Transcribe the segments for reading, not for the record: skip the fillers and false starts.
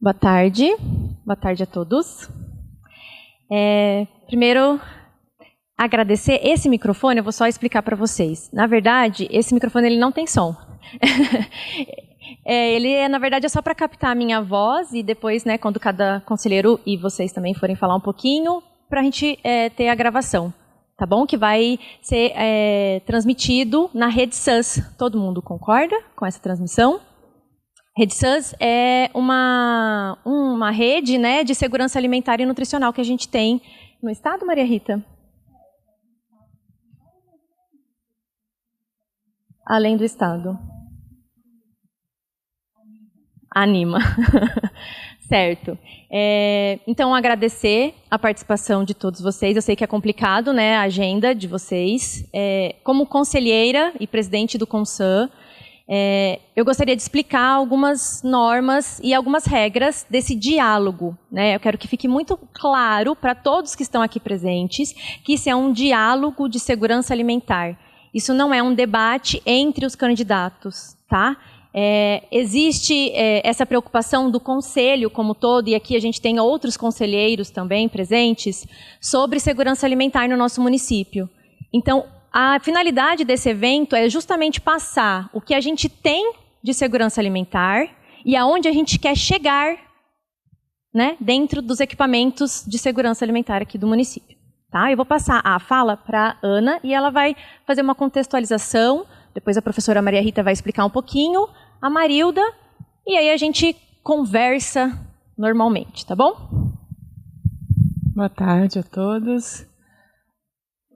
Boa tarde a todos. Primeiro, agradecer. Esse microfone, eu vou só explicar para vocês. Na verdade, esse microfone ele não tem som. Ele, na verdade, é só para captar a minha voz e depois, né, quando cada conselheiro e vocês também forem falar um pouquinho, para a gente ter a gravação, tá bom? Que vai ser transmitido na Rede SUS. Todo mundo concorda com essa transmissão? Rede SUS é uma rede, né, de segurança alimentar e nutricional que a gente tem no estado, Maria Rita? Além do estado. Anima. Certo. Então, agradecer a participação de todos vocês. Eu sei que é complicado, né, a agenda de vocês. Como conselheira e presidente do CONSAN, eu gostaria de explicar algumas normas e algumas regras desse diálogo, né? Eu quero que fique muito claro para todos que estão aqui presentes que isso é um diálogo de segurança alimentar. Isso não é um debate entre os candidatos, tá? Existe essa preocupação do conselho como todo, e aqui a gente tem outros conselheiros também presentes, sobre segurança alimentar no nosso município. Então, a finalidade desse evento é justamente passar o que a gente tem de segurança alimentar e aonde a gente quer chegar, né, dentro dos equipamentos de segurança alimentar aqui do município. Tá? Eu vou passar a fala para a Ana e ela vai fazer uma contextualização, depois a professora Maria Rita vai explicar um pouquinho, a Marilda, e aí a gente conversa normalmente, tá bom? Boa tarde a todos.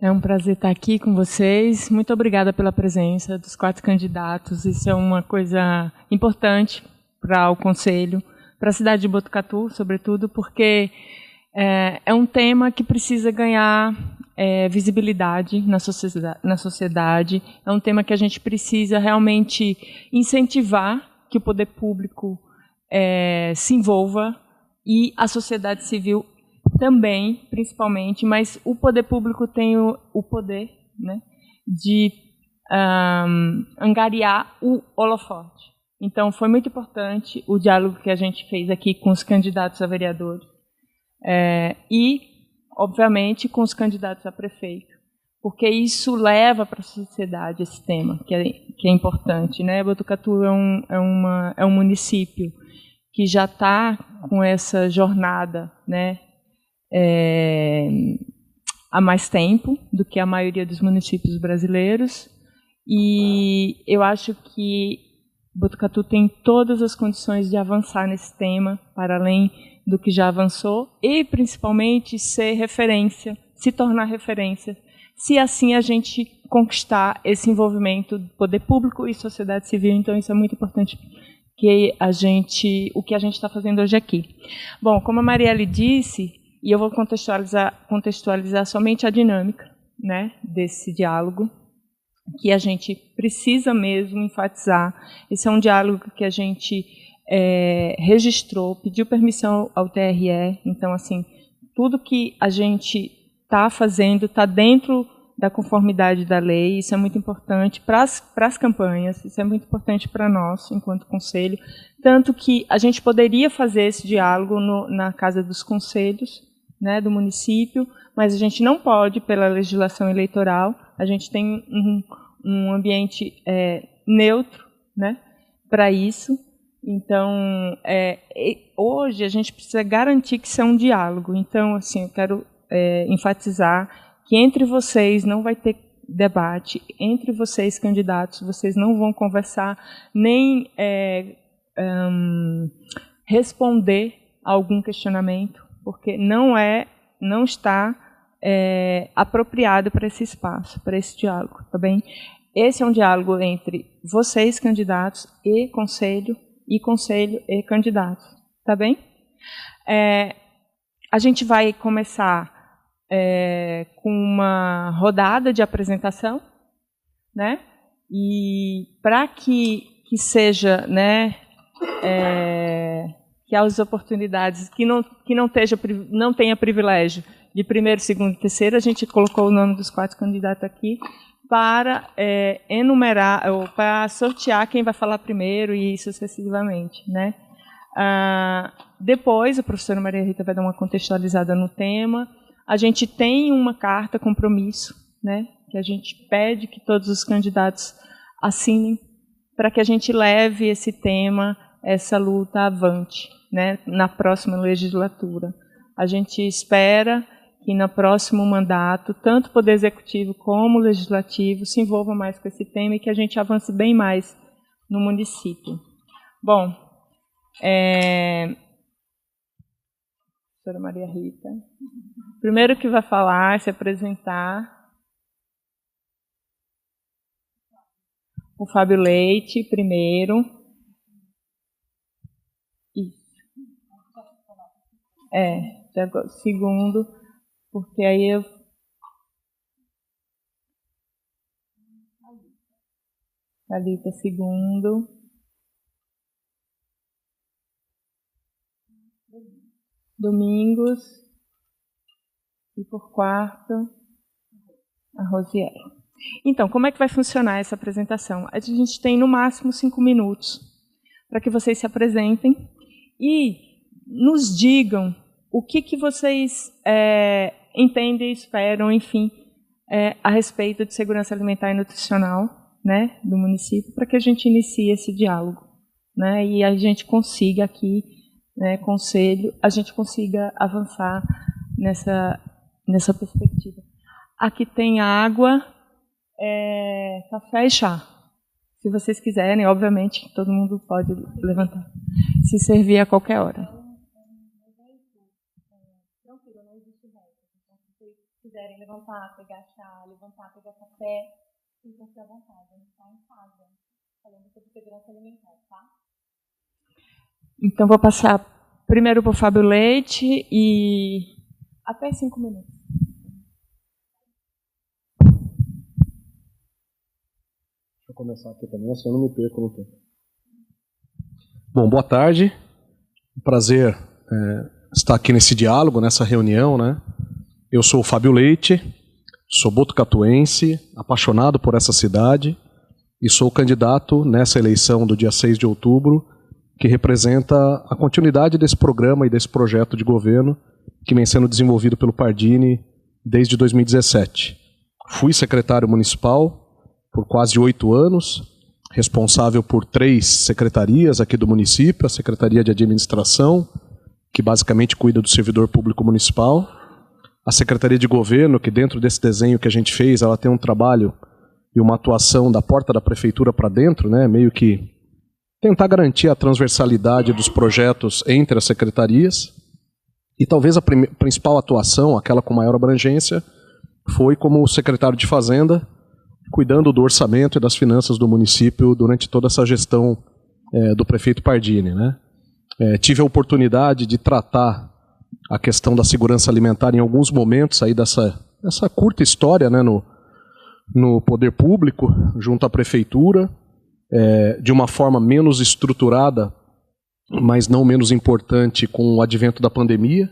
É um prazer estar aqui com vocês. Muito obrigada pela presença dos 4 candidatos. Isso é uma coisa importante para o Conselho, para a cidade de Botucatu, sobretudo, porque é um tema que precisa ganhar visibilidade na sociedade. É um tema que a gente precisa realmente incentivar que o poder público se envolva e a sociedade civil também, principalmente, mas o poder público tem o poder, né, de angariar o holofote. Então, foi muito importante o diálogo que a gente fez aqui com os candidatos a vereadores e, obviamente, com os candidatos a prefeito, porque isso leva para a sociedade esse tema, que é importante, né? Botucatu é um município que já está com essa jornada, né, há mais tempo do que a maioria dos municípios brasileiros, e eu acho que Botucatu tem todas as condições de avançar nesse tema, para além do que já avançou, e principalmente ser referência, se tornar referência, se assim a gente conquistar esse envolvimento do poder público e sociedade civil. Então isso é muito importante o que a gente está fazendo hoje aqui. Bom, como a Marielle disse, e eu vou contextualizar somente a dinâmica, né, desse diálogo, que a gente precisa mesmo enfatizar. Esse é um diálogo que a gente registrou, pediu permissão ao TRE. Então, assim, tudo que a gente está fazendo está dentro da conformidade da lei. Isso é muito importante para as campanhas, isso é muito importante para nós, enquanto conselho. Tanto que a gente poderia fazer esse diálogo na Casa dos Conselhos, né, do município, mas a gente não pode pela legislação eleitoral. A gente tem um ambiente neutro, né, para isso. Então, hoje a gente precisa garantir que isso é um diálogo. Então, assim, eu quero enfatizar que entre vocês não vai ter debate, entre vocês candidatos, vocês não vão conversar nem responder a algum questionamento, porque não está apropriado para esse espaço, para esse diálogo, tá bem? Esse é um diálogo entre vocês, candidatos, e conselho e candidatos, tá bem? A gente vai começar com uma rodada de apresentação, né? E para que seja, né, que as oportunidades, que não tenha privilégio de primeiro, segundo e terceiro, a gente colocou o nome dos 4 candidatos aqui para enumerar, ou para sortear quem vai falar primeiro e sucessivamente, né? Depois, a professora Maria Rita vai dar uma contextualizada no tema. A gente tem uma carta compromisso, né, que a gente pede que todos os candidatos assinem para que a gente leve esse tema, essa luta avante, né, na próxima legislatura. A gente espera que no próximo mandato, tanto o Poder Executivo como o Legislativo se envolvam mais com esse tema e que a gente avance bem mais no município. Bom, professora Maria Rita, primeiro que vai falar, se apresentar, o Fábio Leite, primeiro. Isso. Segundo, porque aí eu... Thalita, segundo. Domingos. E por quarto, a Rosiela. Então, como é que vai funcionar essa apresentação? A gente tem, no máximo, 5 minutos para que vocês se apresentem e nos digam o que vocês entendem e esperam, enfim, a respeito de segurança alimentar e nutricional, né, do município, para que a gente inicie esse diálogo, né, e a gente consiga aqui, né, conselho, a gente consiga avançar nessa perspectiva. Aqui tem água, café e chá. Se vocês quiserem, obviamente, todo mundo pode levantar, se servir a qualquer hora. Tranquilo, não existe regra. Então, se vocês quiserem levantar, pegar chá, levantar, pegar café, sintam-se à vontade. A gente está em casa, falando sobre segurança alimentar, tá? Então, vou passar primeiro para o Fábio Leite e até 5 minutos. Deixa eu começar aqui também, assim eu não me perco no tempo. Bom, boa tarde. Prazer estar aqui nesse diálogo, nessa reunião, né? Eu sou o Fábio Leite, sou botucatuense, apaixonado por essa cidade e sou candidato nessa eleição do dia 6 de outubro, que representa a continuidade desse programa e desse projeto de governo que vem sendo desenvolvido pelo Pardini desde 2017. Fui secretário municipal por quase 8 anos, responsável por 3 secretarias aqui do município, a Secretaria de Administração, que basicamente cuida do servidor público municipal, a Secretaria de Governo, que dentro desse desenho que a gente fez, ela tem um trabalho e uma atuação da porta da prefeitura para dentro, né, meio que tentar garantir a transversalidade dos projetos entre as secretarias, e talvez a principal atuação, aquela com maior abrangência, foi como secretário de Fazenda, cuidando do orçamento e das finanças do município durante toda essa gestão do prefeito Pardini, né? Tive a oportunidade de tratar a questão da segurança alimentar em alguns momentos aí dessa curta história, né, no poder público, junto à prefeitura, de uma forma menos estruturada, mas não menos importante, com o advento da pandemia.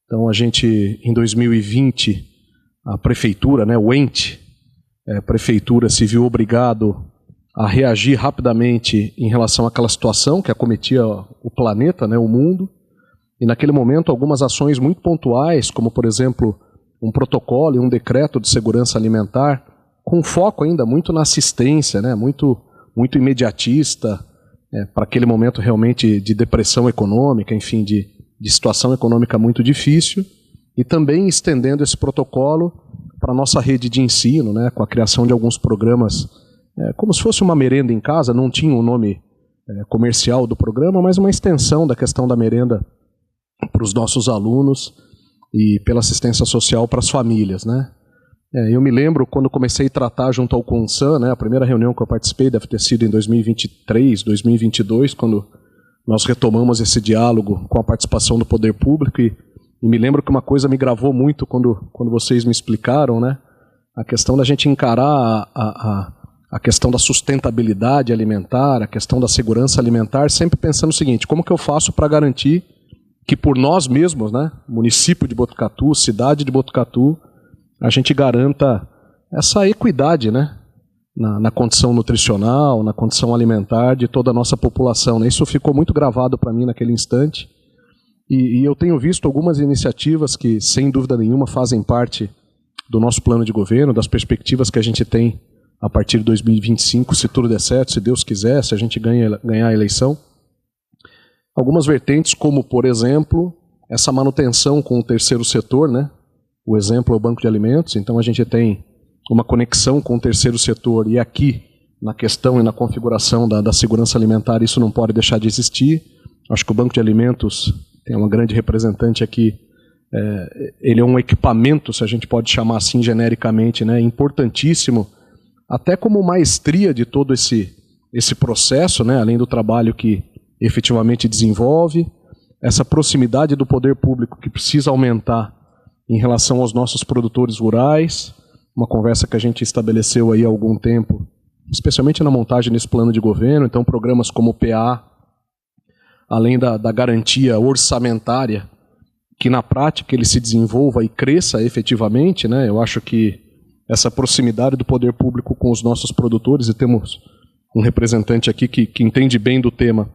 Então a gente, em 2020, a prefeitura, né, o ente, a prefeitura se viu obrigado a reagir rapidamente em relação àquela situação que acometia o planeta, né, o mundo, e naquele momento algumas ações muito pontuais, como por exemplo um protocolo e um decreto de segurança alimentar, com foco ainda muito na assistência, né, muito imediatista, para aquele momento realmente de depressão econômica, enfim, de situação econômica muito difícil, e também estendendo esse protocolo para a nossa rede de ensino, né, com a criação de alguns programas, como se fosse uma merenda em casa, não tinha um nome comercial do programa, mas uma extensão da questão da merenda para os nossos alunos e pela assistência social para as famílias, né. Eu me lembro quando comecei a tratar junto ao CONSAN, né, a primeira reunião que eu participei deve ter sido em 2023, 2022, quando nós retomamos esse diálogo com a participação do poder público, e me lembro que uma coisa me gravou muito quando vocês me explicaram, né, a questão da gente encarar a questão da sustentabilidade alimentar, a questão da segurança alimentar, sempre pensando o seguinte: como que eu faço para garantir que por nós mesmos, né, município de Botucatu, cidade de Botucatu, a gente garanta essa equidade, né, na condição nutricional, na condição alimentar de toda a nossa população, né? Isso ficou muito gravado para mim naquele instante, E eu tenho visto algumas iniciativas que, sem dúvida nenhuma, fazem parte do nosso plano de governo, das perspectivas que a gente tem a partir de 2025, se tudo der certo, se Deus quiser, se a gente ganhar a eleição. Algumas vertentes, como, por exemplo, essa manutenção com o terceiro setor, né? O exemplo é o Banco de Alimentos. Então a gente tem uma conexão com o terceiro setor, e aqui, na questão e na configuração da segurança alimentar, isso não pode deixar de existir. Acho que o Banco de Alimentos tem uma grande representante aqui. Ele é um equipamento, se a gente pode chamar assim genericamente, né, importantíssimo, até como maestria de todo esse processo, né, além do trabalho que efetivamente desenvolve, essa proximidade do poder público que precisa aumentar em relação aos nossos produtores rurais, uma conversa que a gente estabeleceu aí há algum tempo, especialmente na montagem desse plano de governo. Então programas como o PA, além da garantia orçamentária, que na prática ele se desenvolva e cresça efetivamente, né? Eu acho que essa proximidade do poder público com os nossos produtores, e temos um representante aqui que entende bem do tema,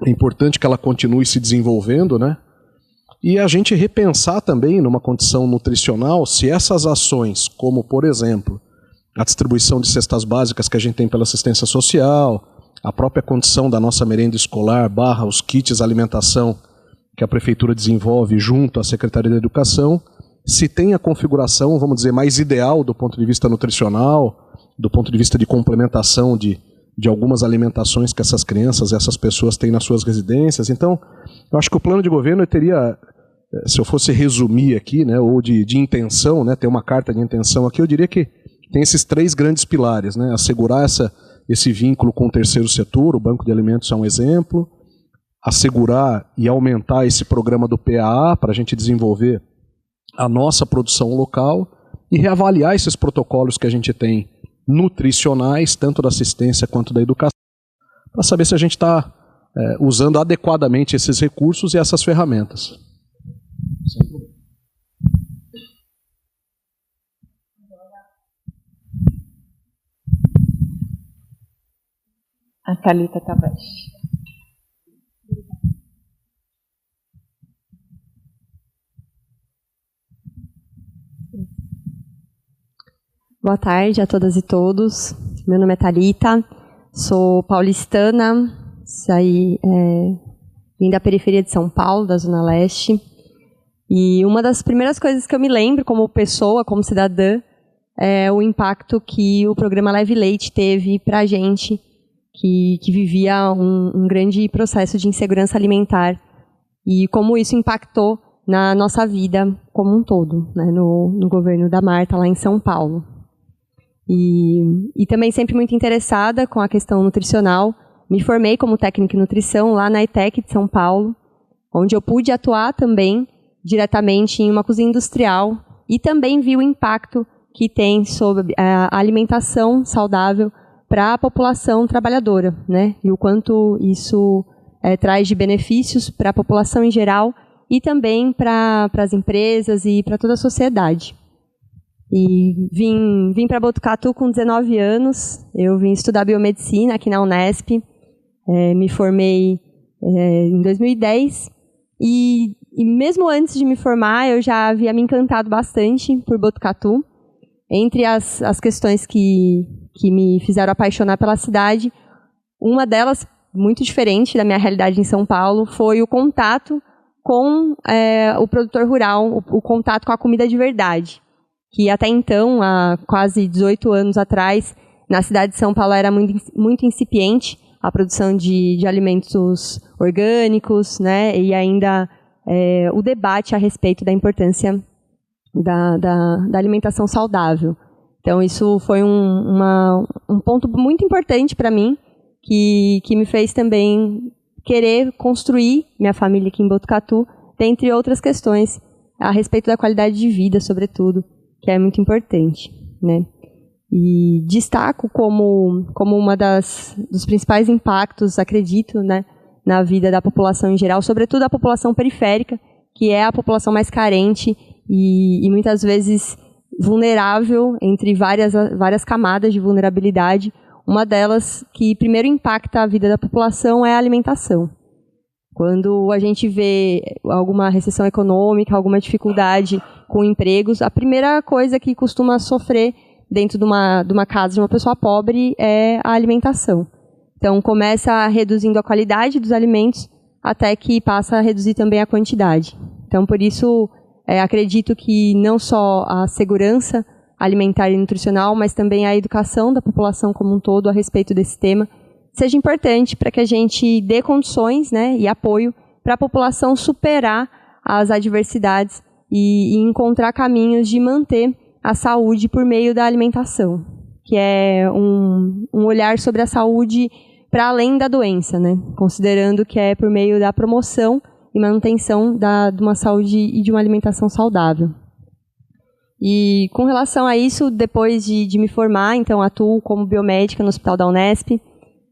é importante que ela continue se desenvolvendo, né? E a gente repensar também numa condição nutricional se essas ações, como por exemplo, a distribuição de cestas básicas que a gente tem pela assistência social, a própria condição da nossa merenda escolar, os kits alimentação que a Prefeitura desenvolve junto à Secretaria da Educação, se tem a configuração, vamos dizer, mais ideal do ponto de vista nutricional, do ponto de vista de complementação de algumas alimentações que essas crianças, essas pessoas têm nas suas residências. Então, eu acho que o plano de governo teria, se eu fosse resumir aqui, né, ou de intenção, né, ter uma carta de intenção aqui, eu diria que tem esses 3 grandes pilares, né, assegurar esse vínculo com o terceiro setor, o Banco de Alimentos é um exemplo, assegurar e aumentar esse programa do PAA para a gente desenvolver a nossa produção local e reavaliar esses protocolos que a gente tem nutricionais, tanto da assistência quanto da educação, para saber se a gente está usando adequadamente esses recursos e essas ferramentas. A Thalita Tavares. Boa tarde a todas e todos. Meu nome é Thalita, sou paulistana, vim da periferia de São Paulo, da Zona Leste. E uma das primeiras coisas que eu me lembro como pessoa, como cidadã, é o impacto que o programa Leve Leite teve para a gente, que vivia um grande processo de insegurança alimentar, e como isso impactou na nossa vida como um todo, né, no governo da Marta, lá em São Paulo. E também sempre muito interessada com a questão nutricional. Me formei como técnica em nutrição lá na ETEC de São Paulo, onde eu pude atuar também diretamente em uma cozinha industrial e também vi o impacto que tem sobre a alimentação saudável para a população trabalhadora, né? E o quanto isso traz de benefícios para a população em geral e também para as empresas e para toda a sociedade. E vim para Botucatu com 19 anos, eu vim estudar biomedicina aqui na Unesp, me formei em 2010 e mesmo antes de me formar eu já havia me encantado bastante por Botucatu. Entre as questões que me fizeram apaixonar pela cidade, uma delas, muito diferente da minha realidade em São Paulo, foi o contato com o produtor rural, o contato com a comida de verdade, que até então, há quase 18 anos atrás, na cidade de São Paulo era muito incipiente a produção de alimentos orgânicos, né, e ainda o debate a respeito da importância da alimentação saudável. Então, isso foi um ponto muito importante para mim, que me fez também querer construir minha família aqui em Botucatu, dentre outras questões, a respeito da qualidade de vida, sobretudo, que é muito importante, né? E destaco como uma dos principais impactos, acredito, né, na vida da população em geral, sobretudo a população periférica, que é a população mais carente e muitas vezes vulnerável, entre várias camadas de vulnerabilidade. Uma delas que primeiro impacta a vida da população é a alimentação. Quando a gente vê alguma recessão econômica, alguma dificuldade com empregos, a primeira coisa que costuma sofrer dentro de uma casa de uma pessoa pobre é a alimentação. Então, começa reduzindo a qualidade dos alimentos até que passa a reduzir também a quantidade. Então, por isso, acredito que não só a segurança alimentar e nutricional, mas também a educação da população como um todo a respeito desse tema seja importante para que a gente dê condições, né, e apoio para a população superar as adversidades e encontrar caminhos de manter a saúde por meio da alimentação, que é um olhar sobre a saúde para além da doença, né? Considerando que é por meio da promoção e manutenção de uma saúde e de uma alimentação saudável. E com relação a isso, depois de me formar, então atuo como biomédica no Hospital da Unesp,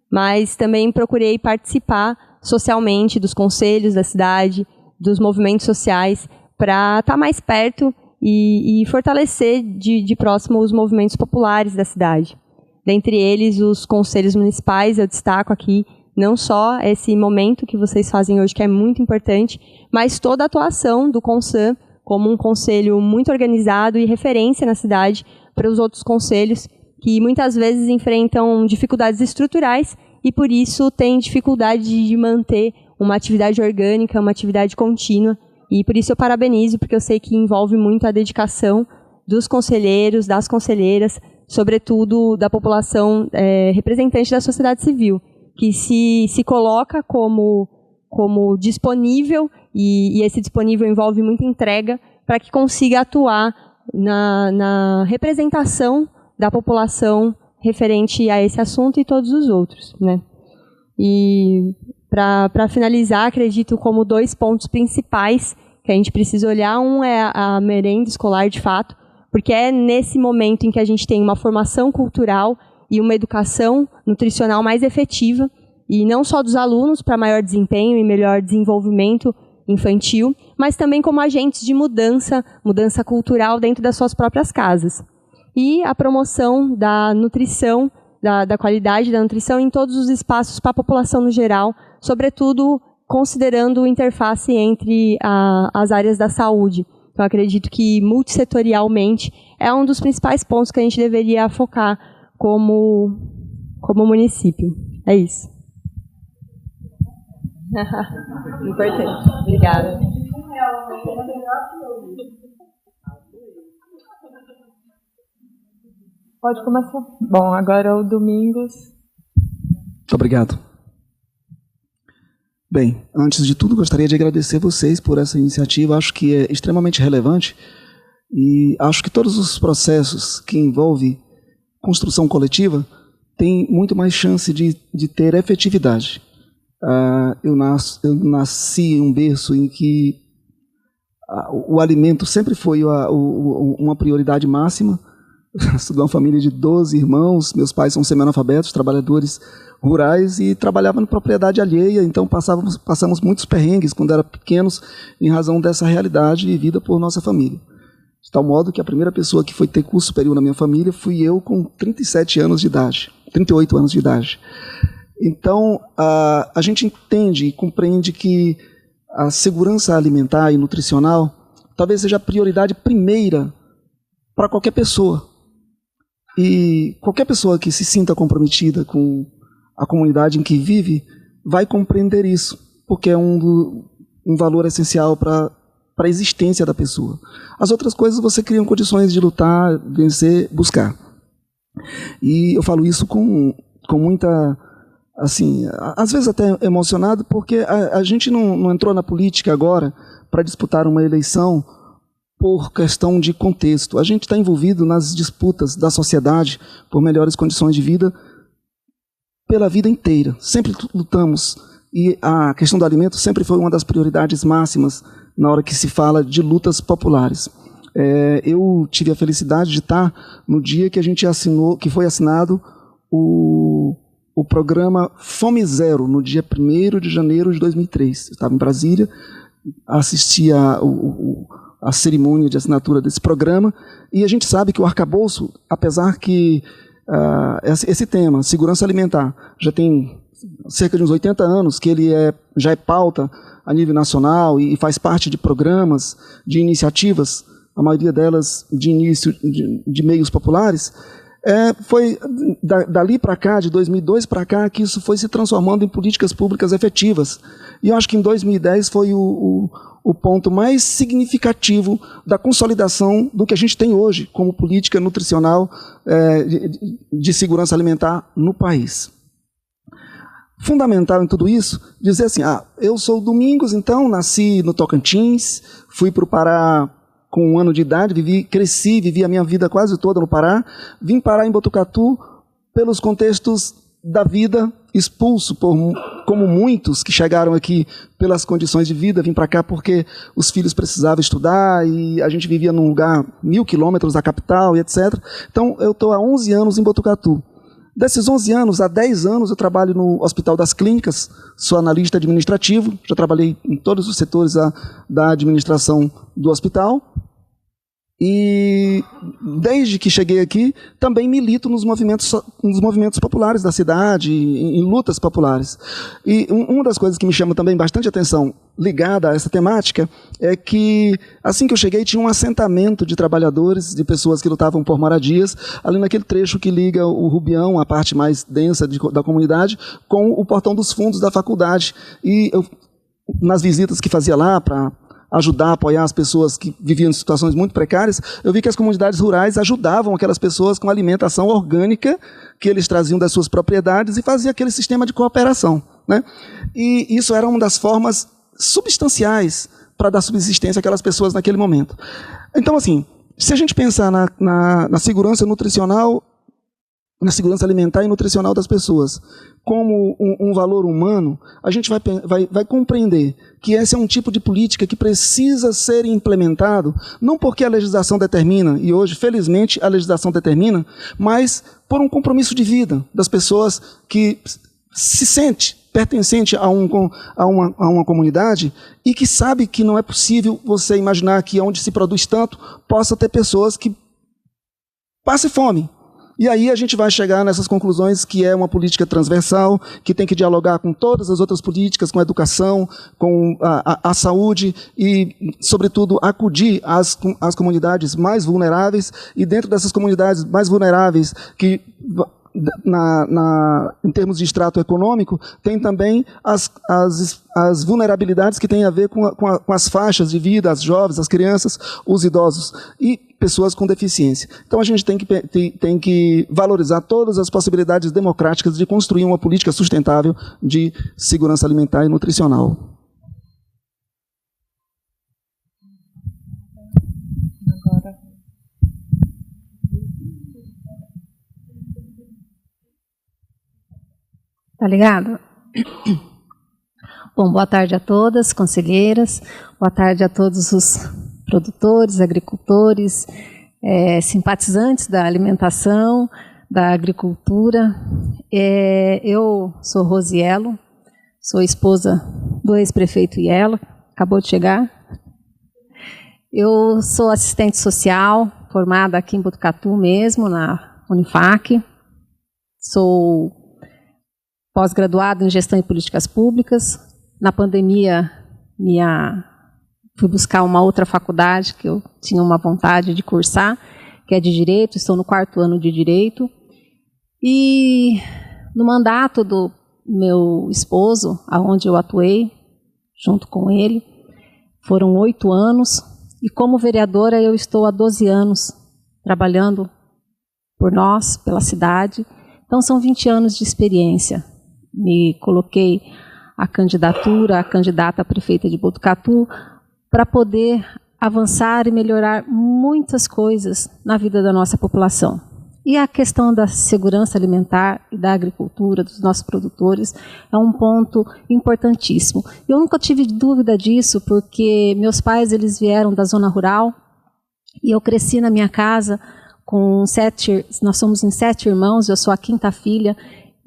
mas também procurei participar socialmente dos conselhos da cidade, dos movimentos sociais, para estar mais perto e fortalecer de próximo os movimentos populares da cidade. Dentre eles, os conselhos municipais, eu destaco aqui não só esse momento que vocês fazem hoje, que é muito importante, mas toda a atuação do CONSAM como um conselho muito organizado e referência na cidade para os outros conselhos que muitas vezes enfrentam dificuldades estruturais e, por isso, têm dificuldade de manter uma atividade orgânica, uma atividade contínua. E, por isso, eu parabenizo, porque eu sei que envolve muito a dedicação dos conselheiros, das conselheiras, sobretudo da população representante da sociedade civil, que se coloca como disponível, e esse disponível envolve muita entrega, para que consiga atuar na representação da população referente a esse assunto e todos os outros, né? E, para finalizar, acredito como 2 pontos principais que a gente precisa olhar. Um é a merenda escolar, de fato, porque é nesse momento em que a gente tem uma formação cultural e uma educação nutricional mais efetiva, e não só dos alunos para maior desempenho e melhor desenvolvimento infantil, mas também como agentes de mudança cultural dentro das suas próprias casas. E a promoção da nutrição, da qualidade da nutrição em todos os espaços para a população no geral, sobretudo considerando a interface entre as áreas da saúde. Então, acredito que multissetorialmente é um dos principais pontos que a gente deveria focar como município. É isso. Importante. Obrigada. Pode começar. Bom, agora é o Domingos. Muito obrigado. Bem, antes de tudo, gostaria de agradecer vocês por essa iniciativa. Acho que é extremamente relevante e acho que todos os processos que envolvem construção coletiva têm muito mais chance de ter efetividade. Eu nasci em um berço em que o alimento sempre foi uma prioridade máxima. Sou de uma família de 12 irmãos, meus pais são semi-analfabetos, trabalhadores rurais e trabalhavam em propriedade alheia, então passamos muitos perrengues quando eram pequenos em razão dessa realidade vivida por nossa família. De tal modo que a primeira pessoa que foi ter curso superior na minha família fui eu com 38 anos de idade. Então, a gente entende e compreende que a segurança alimentar e nutricional talvez seja a prioridade primeira para qualquer pessoa. E qualquer pessoa que se sinta comprometida com a comunidade em que vive vai compreender isso, porque é um valor essencial para a existência da pessoa. As outras coisas você cria condições de lutar, vencer, buscar. E eu falo isso com muita, assim, às vezes até emocionado, porque a gente não entrou na política agora para disputar uma eleição por questão de contexto. A gente está envolvido nas disputas da sociedade por melhores condições de vida pela vida inteira. Sempre lutamos. E a questão do alimento sempre foi uma das prioridades máximas na hora que se fala de lutas populares. Eu tive a felicidade de estar no dia que a gente que foi assinado o programa Fome Zero, no dia 1º de janeiro de 2003. Eu estava em Brasília, assisti a cerimônia de assinatura desse programa, e a gente sabe que o arcabouço, apesar que esse tema, segurança alimentar, já tem cerca de uns 80 anos, que ele já é pauta a nível nacional e faz parte de programas, de iniciativas, a maioria delas de início de meios populares. Foi dali para cá, de 2002 para cá, que isso foi se transformando em políticas públicas efetivas. E eu acho que em 2010 foi o ponto mais significativo da consolidação do que a gente tem hoje como política nutricional de segurança alimentar no país. Fundamental em tudo isso, dizer assim, eu sou o Domingos, então, nasci no Tocantins, fui para o Pará com 1 ano de idade, cresci, vivi a minha vida quase toda no Pará, vim parar em Botucatu pelos contextos da vida, expulso, como muitos que chegaram aqui pelas condições de vida, vim para cá porque os filhos precisavam estudar e a gente vivia num lugar 1000 quilômetros da capital e etc. Então, eu estou há 11 anos em Botucatu. Desses 11 anos, há 10 anos, eu trabalho no Hospital das Clínicas, sou analista administrativo, já trabalhei em todos os setores da administração do hospital. E desde que cheguei aqui, também milito nos movimentos populares da cidade, em lutas populares. E uma das coisas que me chama também bastante atenção, ligada a essa temática, é que assim que eu cheguei tinha um assentamento de trabalhadores, de pessoas que lutavam por moradias, ali naquele trecho que liga o Rubião, a parte mais densa da comunidade, com o portão dos fundos da faculdade. E eu, nas visitas que fazia lá para ajudar, apoiar as pessoas que viviam em situações muito precárias, eu vi que as comunidades rurais ajudavam aquelas pessoas com alimentação orgânica que eles traziam das suas propriedades e fazia aquele sistema de cooperação, né? E isso era uma das formas substanciais para dar subsistência àquelas pessoas naquele momento. Então, assim, se a gente pensar na segurança nutricional, na segurança alimentar e nutricional das pessoas como um valor humano, a gente vai compreender que esse é um tipo de política que precisa ser implementado, não porque a legislação determina, e hoje, felizmente, a legislação determina, mas por um compromisso de vida das pessoas que se sente pertencente a uma comunidade e que sabe que não é possível você imaginar que onde se produz tanto, possa ter pessoas que passem fome. E aí a gente vai chegar nessas conclusões que é uma política transversal, que tem que dialogar com todas as outras políticas, com a educação, com a saúde e, sobretudo, acudir às comunidades mais vulneráveis e dentro dessas comunidades mais vulneráveis que em termos de extrato econômico, tem também as vulnerabilidades que têm a ver com as faixas de vida, as jovens, as crianças, os idosos e pessoas com deficiência. Então a gente tem que valorizar todas as possibilidades democráticas de construir uma política sustentável de segurança alimentar e nutricional. Tá ligado? Bom, boa tarde a todas, conselheiras, boa tarde a todos os produtores, agricultores, simpatizantes da alimentação, da agricultura. Eu sou Rosielo, sou esposa do ex-prefeito Ielo, acabou de chegar. Eu sou assistente social, formada aqui em Botucatu mesmo, na Unifac. Sou pós-graduado em Gestão e Políticas Públicas. Na pandemia, fui buscar uma outra faculdade que eu tinha uma vontade de cursar, que é de Direito, estou no 4º ano de Direito. E no mandato do meu esposo, aonde eu atuei, junto com ele, foram 8 anos. E como vereadora, eu estou há 12 anos trabalhando por nós, pela cidade. Então, são 20 anos de experiência. Me coloquei a candidata a prefeita de Botucatu, para poder avançar e melhorar muitas coisas na vida da nossa população. E a questão da segurança alimentar e da agricultura, dos nossos produtores, é um ponto importantíssimo. Eu nunca tive dúvida disso, porque meus pais eles vieram da zona rural, e eu cresci na minha casa com nós somos em 7 irmãos, eu sou a 5ª filha,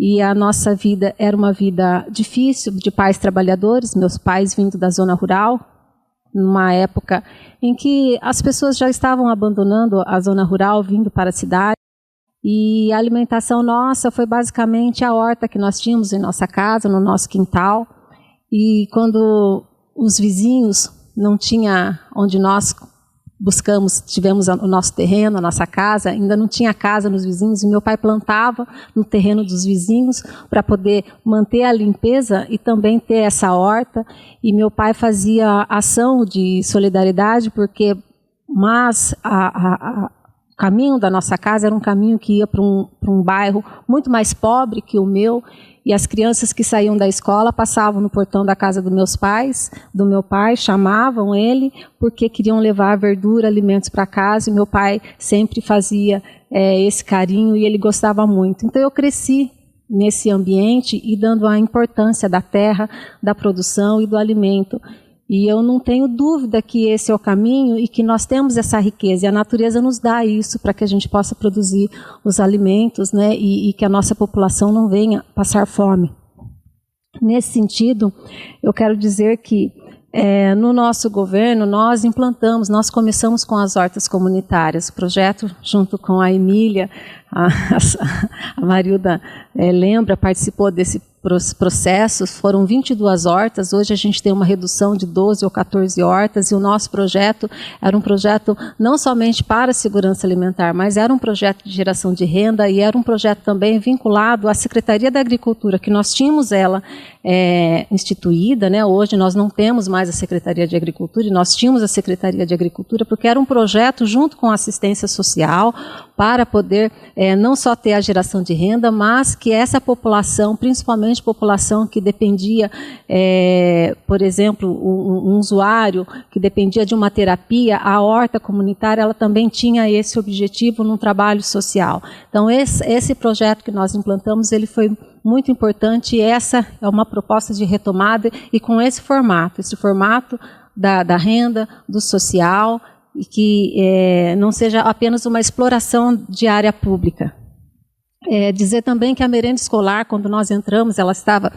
e a nossa vida era uma vida difícil, de pais trabalhadores, meus pais vindo da zona rural, numa época em que as pessoas já estavam abandonando a zona rural, vindo para a cidade. E a alimentação nossa foi basicamente a horta que nós tínhamos em nossa casa, no nosso quintal. E quando os vizinhos não tinham onde nós tivemos o nosso terreno, a nossa casa, ainda não tinha casa nos vizinhos, e meu pai plantava no terreno dos vizinhos para poder manter a limpeza e também ter essa horta. E meu pai fazia ação de solidariedade, mas o caminho da nossa casa era um caminho que ia para um bairro muito mais pobre que o meu, e as crianças que saíam da escola passavam no portão da casa do meu pai, chamavam ele, porque queriam levar verdura, alimentos para casa, e meu pai sempre fazia esse carinho, e ele gostava muito. Então eu cresci nesse ambiente e dando a importância da terra, da produção e do alimento. E eu não tenho dúvida que esse é o caminho e que nós temos essa riqueza. E a natureza nos dá isso para que a gente possa produzir os alimentos, né, e que a nossa população não venha passar fome. Nesse sentido, eu quero dizer que no nosso governo nós começamos com as hortas comunitárias. O projeto, junto com a Emília, a Marilda participou desse processos, foram 22 hortas, hoje a gente tem uma redução de 12 ou 14 hortas, e o nosso projeto era um projeto não somente para a segurança alimentar, mas era um projeto de geração de renda, e era um projeto também vinculado à Secretaria da Agricultura, que nós tínhamos ela instituída, né? Hoje nós não temos mais a Secretaria de Agricultura, e nós tínhamos a Secretaria de Agricultura, porque era um projeto junto com a assistência social, para poder não só ter a geração de renda, mas que essa população, principalmente população que dependia, por exemplo, um usuário que dependia de uma terapia, a horta comunitária ela também tinha esse objetivo num trabalho social. Então esse projeto que nós implantamos, ele foi muito importante, e essa é uma proposta de retomada, e com esse formato da renda, do social, e que não seja apenas uma exploração de área pública. Dizer também que a merenda escolar, quando nós entramos, ela estava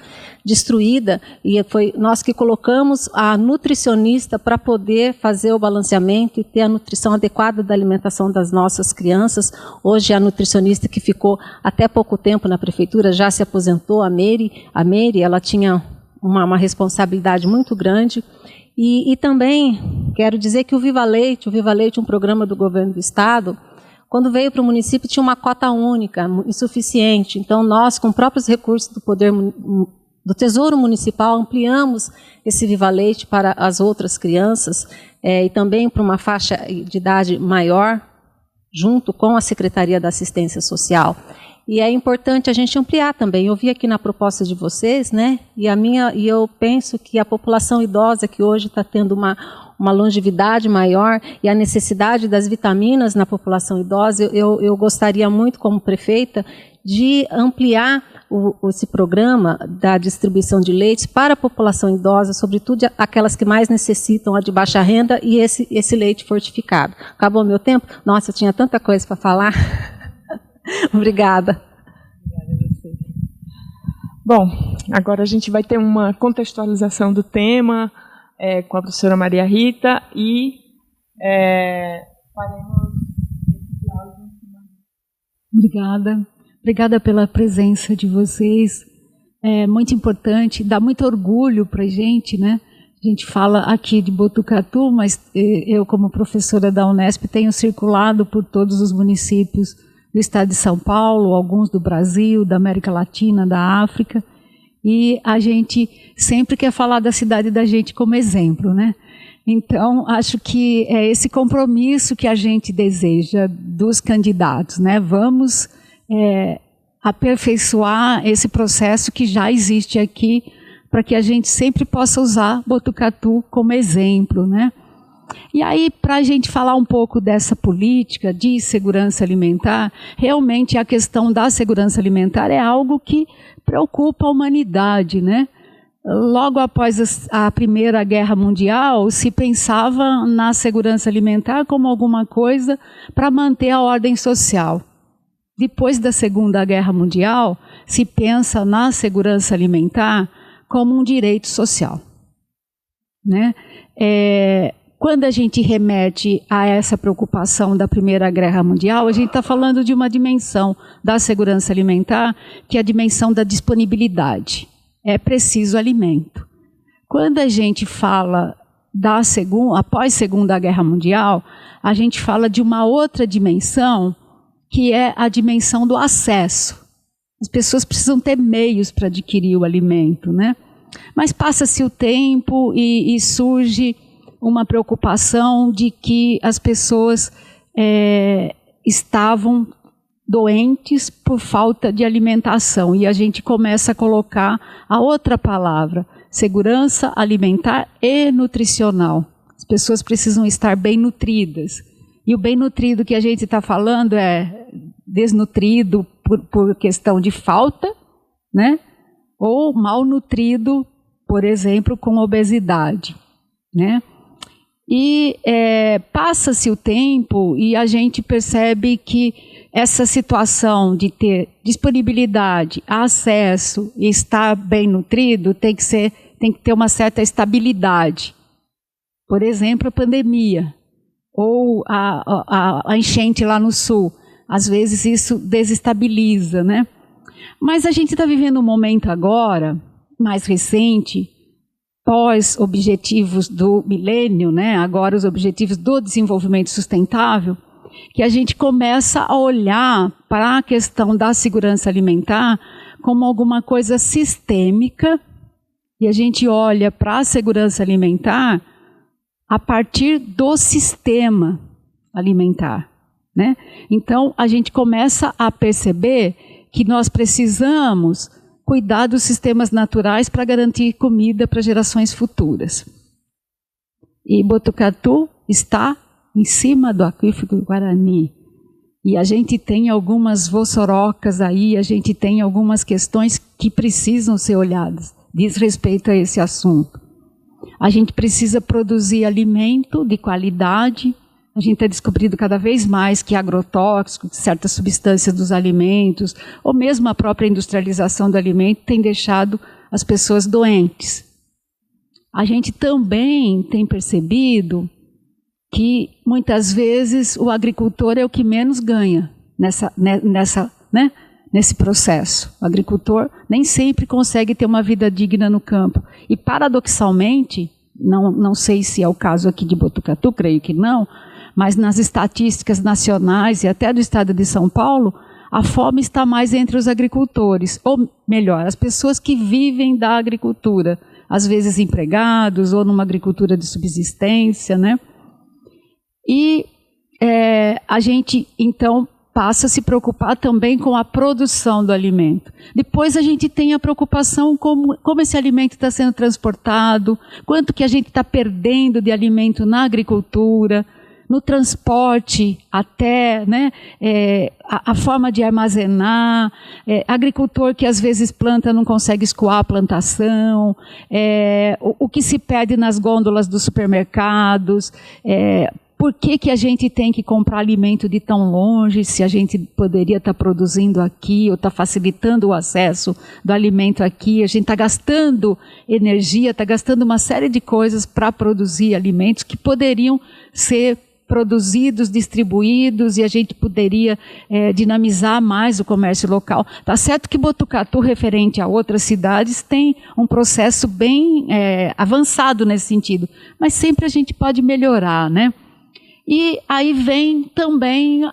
destruída, e foi nós que colocamos a nutricionista para poder fazer o balanceamento e ter a nutrição adequada da alimentação das nossas crianças. Hoje a nutricionista que ficou até pouco tempo na prefeitura já se aposentou, a Mary, ela tinha uma responsabilidade muito grande. E também quero dizer que o Viva Leite, um programa do governo do estado, quando veio para o município tinha uma cota única, insuficiente. Então nós, com próprios recursos do Tesouro Municipal, ampliamos esse Viva Leite para as outras crianças, e também para uma faixa de idade maior, junto com a Secretaria da Assistência Social. E é importante a gente ampliar também. Eu vi aqui na proposta de vocês, né? E eu penso que a população idosa, que hoje está tendo uma longevidade maior, e a necessidade das vitaminas na população idosa, eu gostaria muito, como prefeita, de ampliar esse programa da distribuição de leites para a população idosa, sobretudo aquelas que mais necessitam, a de baixa renda, e esse leite fortificado. Acabou meu tempo? Nossa, eu tinha tanta coisa para falar. Obrigada. Obrigada a você. Bom, agora a gente vai ter uma contextualização do tema com a professora Maria Rita, e faremos esse diálogo. Obrigada pela presença de vocês. É muito importante, dá muito orgulho para a gente, né? A gente fala aqui de Botucatu, mas eu, como professora da Unesp, tenho circulado por todos os municípios do estado de São Paulo, alguns do Brasil, da América Latina, da África, e a gente sempre quer falar da cidade da gente como exemplo, né? Então, acho que é esse compromisso que a gente deseja dos candidatos, né? Vamos aperfeiçoar esse processo que já existe aqui, para que a gente sempre possa usar Botucatu como exemplo, né? E aí, para a gente falar um pouco dessa política de segurança alimentar, realmente a questão da segurança alimentar é algo que preocupa a humanidade, né? Logo após a Primeira Guerra Mundial, se pensava na segurança alimentar como alguma coisa para manter a ordem social. Depois da Segunda Guerra Mundial, se pensa na segurança alimentar como um direito social, né? quando a gente remete a essa preocupação da Primeira Guerra Mundial, a gente está falando de uma dimensão da segurança alimentar, que é a dimensão da disponibilidade. É preciso alimento. Quando a gente fala após Segunda Guerra Mundial, a gente fala de uma outra dimensão, que é a dimensão do acesso. As pessoas precisam ter meios para adquirir o alimento, né? Mas passa-se o tempo e surge uma preocupação de que as pessoas estavam doentes por falta de alimentação. E a gente começa a colocar a outra palavra, segurança alimentar e nutricional. As pessoas precisam estar bem nutridas. E o bem nutrido que a gente está falando é desnutrido por questão de falta, né? Ou mal nutrido, por exemplo, com obesidade, né? E passa-se o tempo e a gente percebe que essa situação de ter disponibilidade, acesso e estar bem nutrido tem que ter uma certa estabilidade. Por exemplo, a pandemia ou a enchente lá no sul. Às vezes isso desestabiliza, né? Mas a gente está vivendo um momento agora, mais recente, pós-objetivos do milênio, né? Agora os objetivos do desenvolvimento sustentável, que a gente começa a olhar para a questão da segurança alimentar como alguma coisa sistêmica, e a gente olha para a segurança alimentar a partir do sistema alimentar, né? Então, a gente começa a perceber que nós precisamos cuidar dos sistemas naturais para garantir comida para gerações futuras. E Botucatu está em cima do aquífero Guarani. E a gente tem algumas vossorocas aí, a gente tem algumas questões que precisam ser olhadas, diz respeito a esse assunto. A gente precisa produzir alimento de qualidade. A gente tem descobrido cada vez mais que agrotóxicos, certas substâncias dos alimentos, ou mesmo a própria industrialização do alimento tem deixado as pessoas doentes. A gente também tem percebido que muitas vezes o agricultor é o que menos ganha nesse processo. O agricultor nem sempre consegue ter uma vida digna no campo. E paradoxalmente, não sei se é o caso aqui de Botucatu, creio que não, mas nas estatísticas nacionais e até do estado de São Paulo, a fome está mais entre os agricultores, ou melhor, as pessoas que vivem da agricultura, às vezes empregados ou numa agricultura de subsistência, né? E a gente, então, passa a se preocupar também com a produção do alimento. Depois a gente tem a preocupação como esse alimento está sendo transportado, quanto que a gente está perdendo de alimento na agricultura, no transporte até, né, a forma de armazenar, agricultor que às vezes planta não consegue escoar a plantação, o que se perde nas gôndolas dos supermercados, por que a gente tem que comprar alimento de tão longe, se a gente poderia estar produzindo aqui, ou está facilitando o acesso do alimento aqui, a gente está gastando energia, está gastando uma série de coisas para produzir alimentos que poderiam ser produzidos, distribuídos, e a gente poderia dinamizar mais o comércio local. Tá certo que Botucatu, referente a outras cidades, tem um processo bem avançado nesse sentido, mas sempre a gente pode melhorar, né? E aí vem também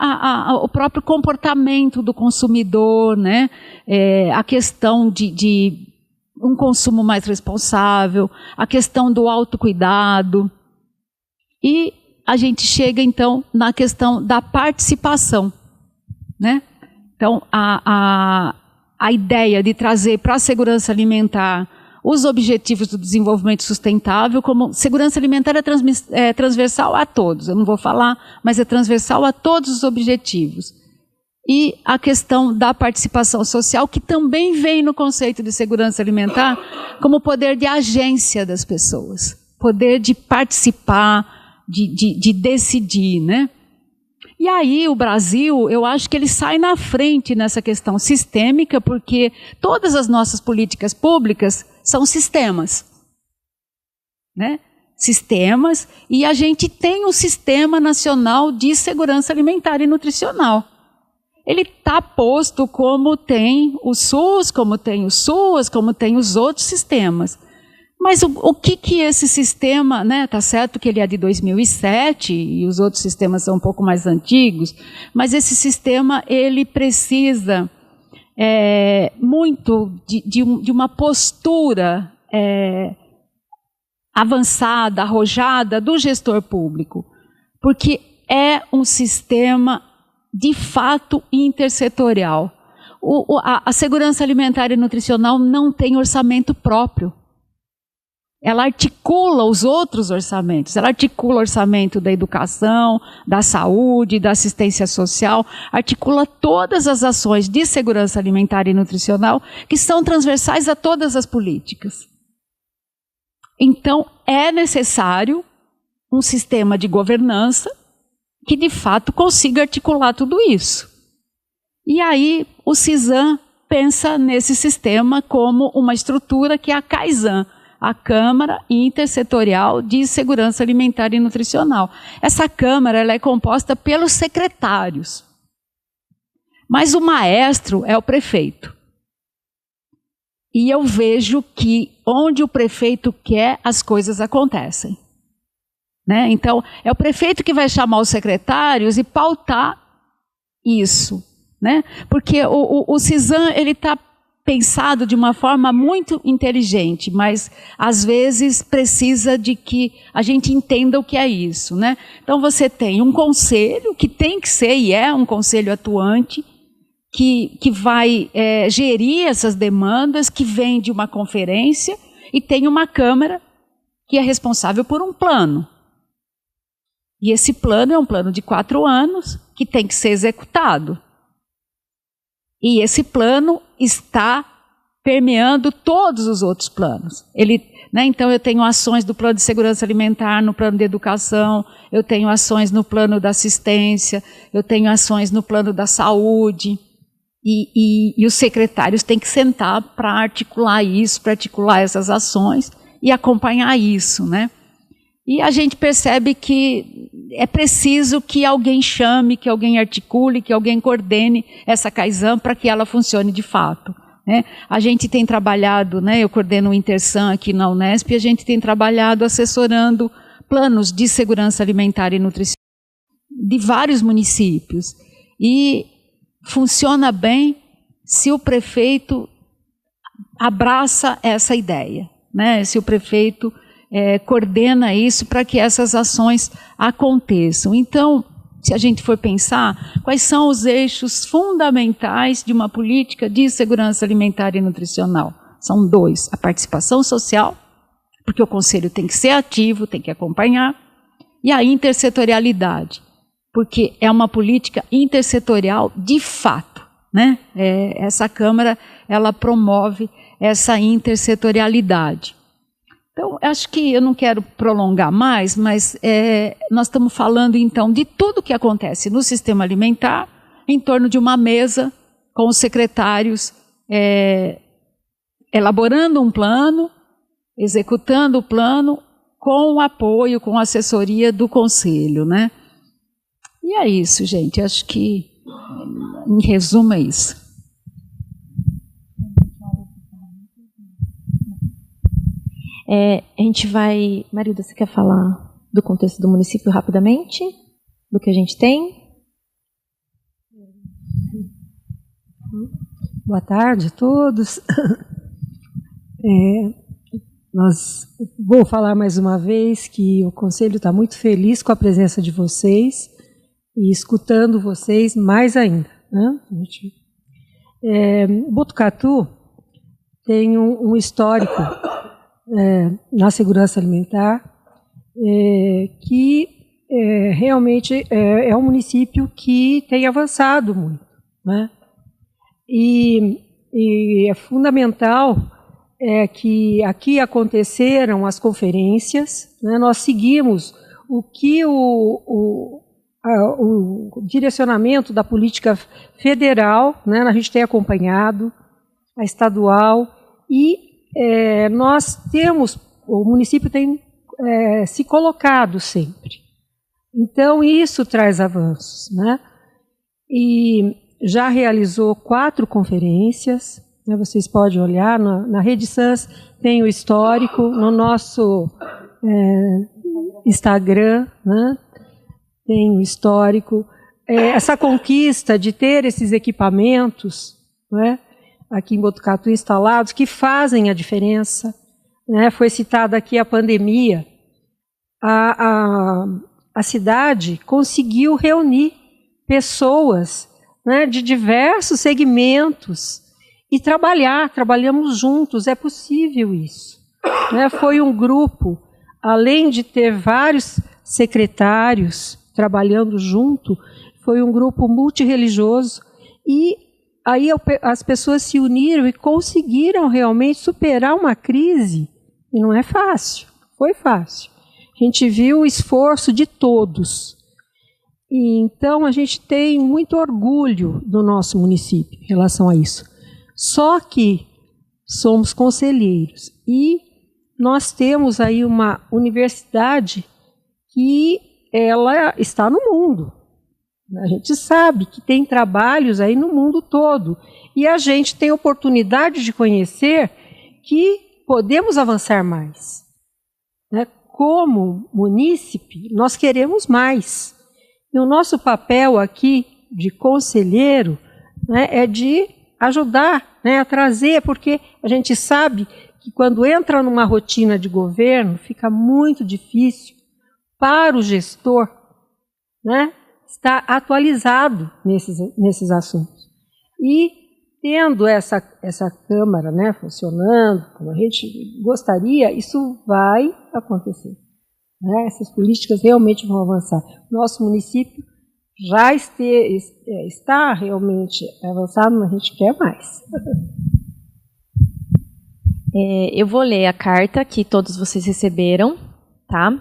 o próprio comportamento do consumidor, né? A questão de um consumo mais responsável, a questão do autocuidado. E a gente chega, então, na questão da participação, né? Então, a ideia de trazer para a segurança alimentar os objetivos do desenvolvimento sustentável, como segurança alimentar é transversal a todos, eu não vou falar, mas é transversal a todos os objetivos. E a questão da participação social, que também vem no conceito de segurança alimentar, como poder de agência das pessoas, poder de participar, de decidir, né? E aí o Brasil, eu acho que ele sai na frente nessa questão sistêmica, porque todas as nossas políticas públicas são sistemas, né? sistemas, e a gente tem um Sistema Nacional de Segurança Alimentar e Nutricional. Ele está posto como tem o SUS, como tem o SUAS, como tem os outros sistemas. Mas o que esse sistema, né, tá certo que ele é de 2007 e os outros sistemas são um pouco mais antigos, mas esse sistema ele precisa muito de uma postura avançada, arrojada do gestor público, porque é um sistema de fato intersetorial. A segurança alimentar e nutricional não tem orçamento próprio. Ela articula os outros orçamentos, ela articula o orçamento da educação, da saúde, da assistência social, articula todas as ações de segurança alimentar e nutricional que são transversais a todas as políticas. Então, é necessário um sistema de governança que, de fato, consiga articular tudo isso. E aí, o CISAM pensa nesse sistema como uma estrutura que é a CAISAN, a Câmara Intersetorial de Segurança Alimentar e Nutricional. Essa Câmara ela é composta pelos secretários, mas o maestro é o prefeito. E eu vejo que onde o prefeito quer, as coisas acontecem. Né? Então, é o prefeito que vai chamar os secretários e pautar isso. Né? Porque o CISAM está pensado de uma forma muito inteligente, mas às vezes precisa de que a gente entenda o que é isso, né? Então você tem um conselho que tem que ser e é um conselho atuante que vai gerir essas demandas, que vem de uma conferência, e tem uma Câmara que é responsável por um plano. E esse plano é um plano de 4 anos que tem que ser executado. E esse plano está permeando todos os outros planos. Então, eu tenho ações do plano de segurança alimentar, no plano de educação, eu tenho ações no plano da assistência, eu tenho ações no plano da saúde, e os secretários têm que sentar para articular isso, para articular essas ações e acompanhar isso, né? E a gente percebe que é preciso que alguém chame, que alguém articule, que alguém coordene essa CAISAN para que ela funcione de fato. Né? A gente tem trabalhado, né, eu coordeno o Intersan aqui na Unesp, e a gente tem trabalhado assessorando planos de segurança alimentar e nutricional de vários municípios. E funciona bem se o prefeito abraça essa ideia, né? Se o prefeito coordena isso para que essas ações aconteçam. Então, se a gente for pensar, quais são os eixos fundamentais de uma política de segurança alimentar e nutricional? São 2, a participação social, porque o conselho tem que ser ativo, tem que acompanhar, e a intersetorialidade, porque é uma política intersetorial de fato, né? Essa Câmara, ela promove essa intersetorialidade. Então, acho que eu não quero prolongar mais, mas nós estamos falando, então, de tudo que acontece no sistema alimentar, em torno de uma mesa, com os secretários elaborando um plano, executando o plano, com o apoio, com a assessoria do Conselho, né? E é isso, gente. Acho que, em resumo, é isso. A gente vai... Marilda, você quer falar do contexto do município rapidamente? Do que a gente tem? Boa tarde a todos. Vou falar mais uma vez que o Conselho está muito feliz com a presença de vocês e escutando vocês mais ainda. Né? Botucatu tem um histórico na segurança alimentar, que realmente é um município que tem avançado muito. Né? E é fundamental que aqui aconteceram as conferências, né? Nós seguimos o que o direcionamento da política federal, né? A gente tem acompanhado, a estadual, e nós temos, o município tem se colocado sempre. Então, isso traz avanços, né? E já realizou 4 conferências, né? Vocês podem olhar, na Rede Sans tem o histórico, no nosso Instagram, né? Tem o histórico. Essa conquista de ter esses equipamentos, né, aqui em Botucatu instalados, que fazem a diferença, né? Foi citada aqui a pandemia. A cidade conseguiu reunir pessoas, né, de diversos segmentos e trabalhamos juntos. É possível isso, né? Foi um grupo, além de ter vários secretários trabalhando junto, foi um grupo multirreligioso, e aí as pessoas se uniram e conseguiram realmente superar uma crise, e não é fácil, foi fácil. A gente viu o esforço de todos. E então a gente tem muito orgulho do nosso município em relação a isso. Só que somos conselheiros e nós temos aí uma universidade que ela está no mundo. A gente sabe que tem trabalhos aí no mundo todo. E a gente tem oportunidade de conhecer que podemos avançar mais, né? Como munícipe, nós queremos mais. E o nosso papel aqui de conselheiro, né, é de ajudar, né, a trazer, porque a gente sabe que quando entra numa rotina de governo, fica muito difícil para o gestor, né, estar atualizado nesses assuntos. E tendo essa Câmara, né, funcionando como a gente gostaria, isso vai acontecer, né? Essas políticas realmente vão avançar. Nosso município já está realmente avançado, mas a gente quer mais. Eu vou ler a carta que todos vocês receberam, tá?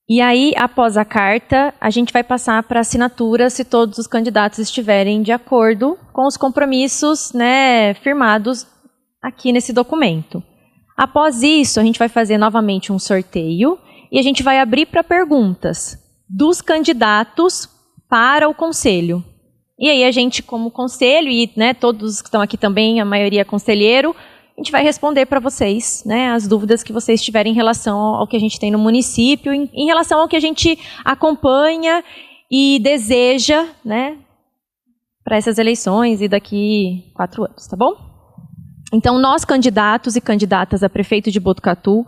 E aí, após a carta, a gente vai passar para assinatura se todos os candidatos estiverem de acordo com os compromissos, né, firmados aqui nesse documento. Após isso, a gente vai fazer novamente um sorteio e a gente vai abrir para perguntas dos candidatos para o conselho. E aí a gente, como conselho, e, né, todos que estão aqui também, a maioria é conselheiro, a gente vai responder para vocês, né, as dúvidas que vocês tiverem em relação ao que a gente tem no município, em relação ao que a gente acompanha e deseja, né, para essas eleições e daqui 4 anos, tá bom? Então, nós, candidatos e candidatas a prefeito de Botucatu,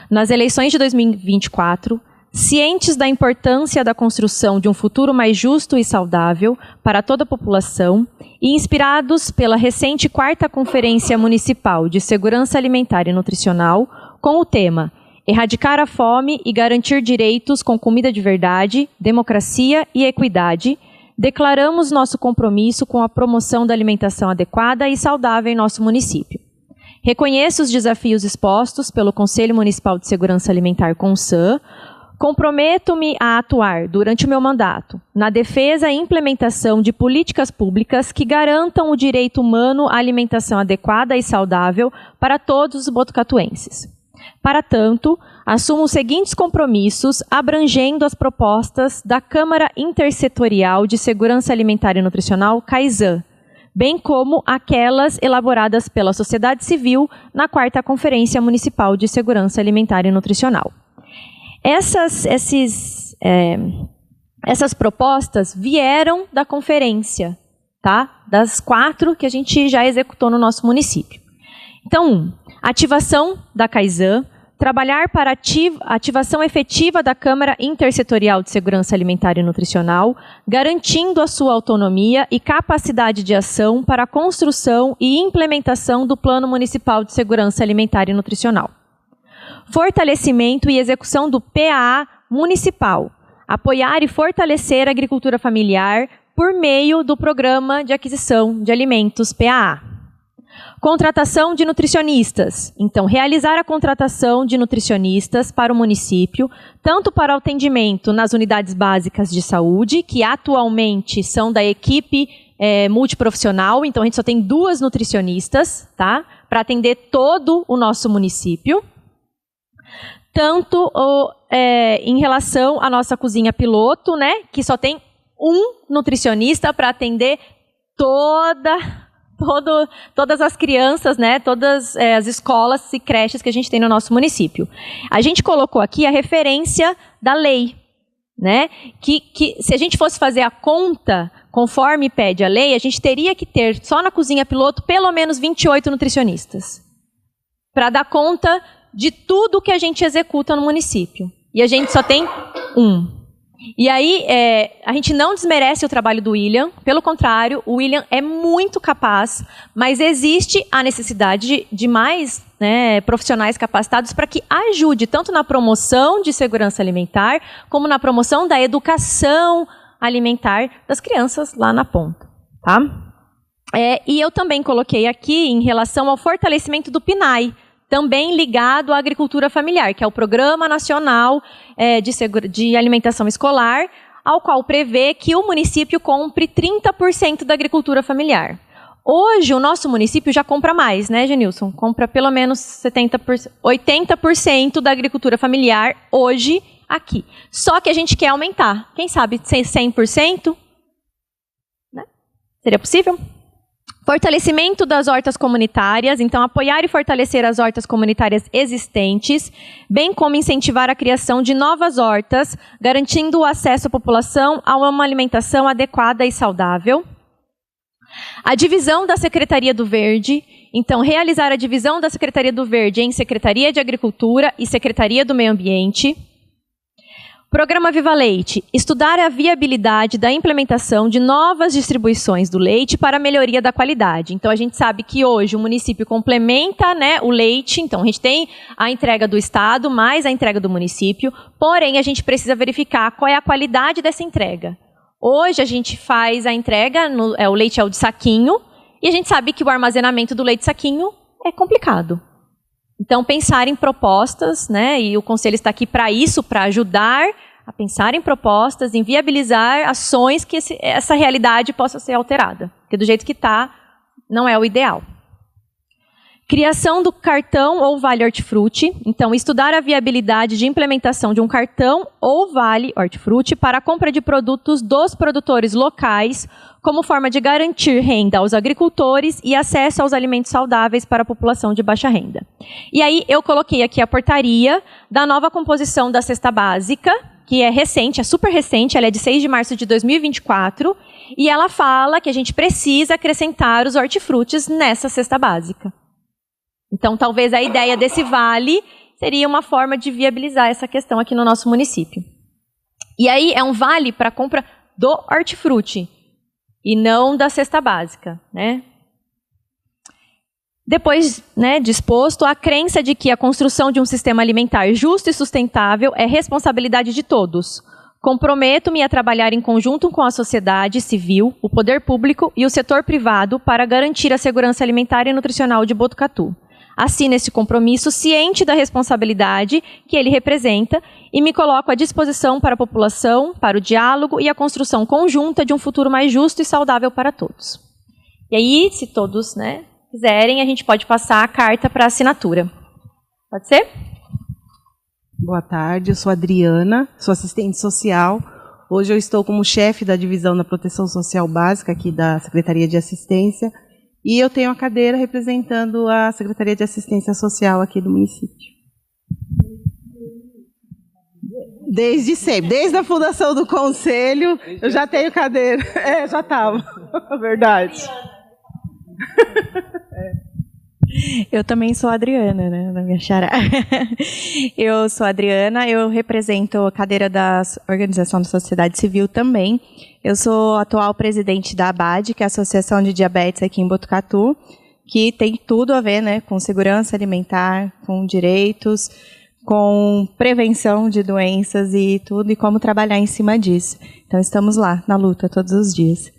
nas eleições de 2024, cientes da importância da construção de um futuro mais justo e saudável para toda a população e inspirados pela recente 4ª Conferência Municipal de Segurança Alimentar e Nutricional, com o tema Erradicar a Fome e Garantir Direitos com Comida de Verdade, Democracia e Equidade, declaramos nosso compromisso com a promoção da alimentação adequada e saudável em nosso município. Reconheço os desafios expostos pelo Conselho Municipal de Segurança Alimentar CONSAN. Comprometo-me a atuar, durante o meu mandato, na defesa e implementação de políticas públicas que garantam o direito humano à alimentação adequada e saudável para todos os botucatuenses. Para tanto, assumo os seguintes compromissos, abrangendo as propostas da Câmara Intersetorial de Segurança Alimentar e Nutricional, CAISAN, bem como aquelas elaboradas pela sociedade civil na 4ª Conferência Municipal de Segurança Alimentar e Nutricional. Essas propostas vieram da conferência, tá? Das 4 que a gente já executou no nosso município. Então, ativação da CAISAN, trabalhar para ativação efetiva da Câmara Intersetorial de Segurança Alimentar e Nutricional, garantindo a sua autonomia e capacidade de ação para a construção e implementação do Plano Municipal de Segurança Alimentar e Nutricional. Fortalecimento e execução do PAA municipal. Apoiar e fortalecer a agricultura familiar por meio do Programa de Aquisição de Alimentos, PAA. Contratação de nutricionistas. Então, realizar a contratação de nutricionistas para o município, tanto para o atendimento nas unidades básicas de saúde, que atualmente são da equipe multiprofissional, então a gente só tem 2 nutricionistas, tá? Para atender todo o nosso município. tanto em relação à nossa cozinha piloto, né, que só tem um nutricionista para atender todas as crianças, né, todas as escolas e creches que a gente tem no nosso município. A gente colocou aqui a referência da lei, né, que se a gente fosse fazer a conta conforme pede a lei, a gente teria que ter só na cozinha piloto pelo menos 28 nutricionistas para dar conta de tudo que a gente executa no município. E a gente só tem um. E aí, a gente não desmerece o trabalho do William, pelo contrário, o William é muito capaz, mas existe a necessidade de mais, né, profissionais capacitados para que ajude tanto na promoção de segurança alimentar, como na promoção da educação alimentar das crianças lá na ponta. Tá? E eu também coloquei aqui em relação ao fortalecimento do PNAE, também ligado à agricultura familiar, que é o Programa Nacional de Alimentação Escolar, ao qual prevê que o município compre 30% da agricultura familiar. Hoje, o nosso município já compra mais, né, Genilson? Compra pelo menos 80% da agricultura familiar hoje aqui. Só que a gente quer aumentar. Quem sabe 100%? Né? Seria possível? Fortalecimento das hortas comunitárias, então apoiar e fortalecer as hortas comunitárias existentes, bem como incentivar a criação de novas hortas, garantindo o acesso à população a uma alimentação adequada e saudável. A divisão da Secretaria do Verde, então realizar a divisão da Secretaria do Verde em Secretaria de Agricultura e Secretaria do Meio Ambiente. Programa Viva Leite, estudar a viabilidade da implementação de novas distribuições do leite para a melhoria da qualidade. Então, a gente sabe que hoje o município complementa, né, o leite, então a gente tem a entrega do Estado mais a entrega do município, porém a gente precisa verificar qual é a qualidade dessa entrega. Hoje a gente faz a entrega, o leite é o de saquinho, e a gente sabe que o armazenamento do leite de saquinho é complicado. Então, pensar em propostas, né, e o Conselho está aqui para isso, para ajudar a pensar em propostas, em viabilizar ações que essa realidade possa ser alterada. Porque do jeito que está, não é o ideal. Criação do cartão ou vale hortifruti. Então, estudar a viabilidade de implementação de um cartão ou vale hortifruti para a compra de produtos dos produtores locais, como forma de garantir renda aos agricultores e acesso aos alimentos saudáveis para a população de baixa renda. E aí, eu coloquei aqui a portaria da nova composição da cesta básica, que é recente, é super recente, ela é de 6 de março de 2024, e ela fala que a gente precisa acrescentar os hortifrutis nessa cesta básica. Então, talvez a ideia desse vale seria uma forma de viabilizar essa questão aqui no nosso município. E aí, é um vale para compra do hortifruti, e não da cesta básica, né? Depois, né, disposto, a crença de que a construção de um sistema alimentar justo e sustentável é responsabilidade de todos. Comprometo-me a trabalhar em conjunto com a sociedade civil, o poder público e o setor privado para garantir a segurança alimentar e nutricional de Botucatu. Assino esse compromisso ciente da responsabilidade que ele representa e me coloco à disposição para a população, para o diálogo e a construção conjunta de um futuro mais justo e saudável para todos. E aí, se todos, né, quiserem, a gente pode passar a carta para assinatura. Pode ser? Boa tarde, eu sou Adriana, sou assistente social. Hoje eu estou como chefe da divisão da proteção social básica aqui da Secretaria de Assistência e eu tenho a cadeira representando a Secretaria de Assistência Social aqui do município. Desde sempre, desde a fundação do conselho, eu já tenho cadeira. Já estava, verdade. Eu também sou a Adriana, né, na minha xará. Eu sou a Adriana, eu represento a cadeira da Organização da Sociedade Civil também. Eu sou atual presidente da ABAD, que é a Associação de Diabetes aqui em Botucatu, que tem tudo a ver, né, com segurança alimentar, com direitos, com prevenção de doenças e tudo, e como trabalhar em cima disso. Então, estamos lá, na luta, todos os dias.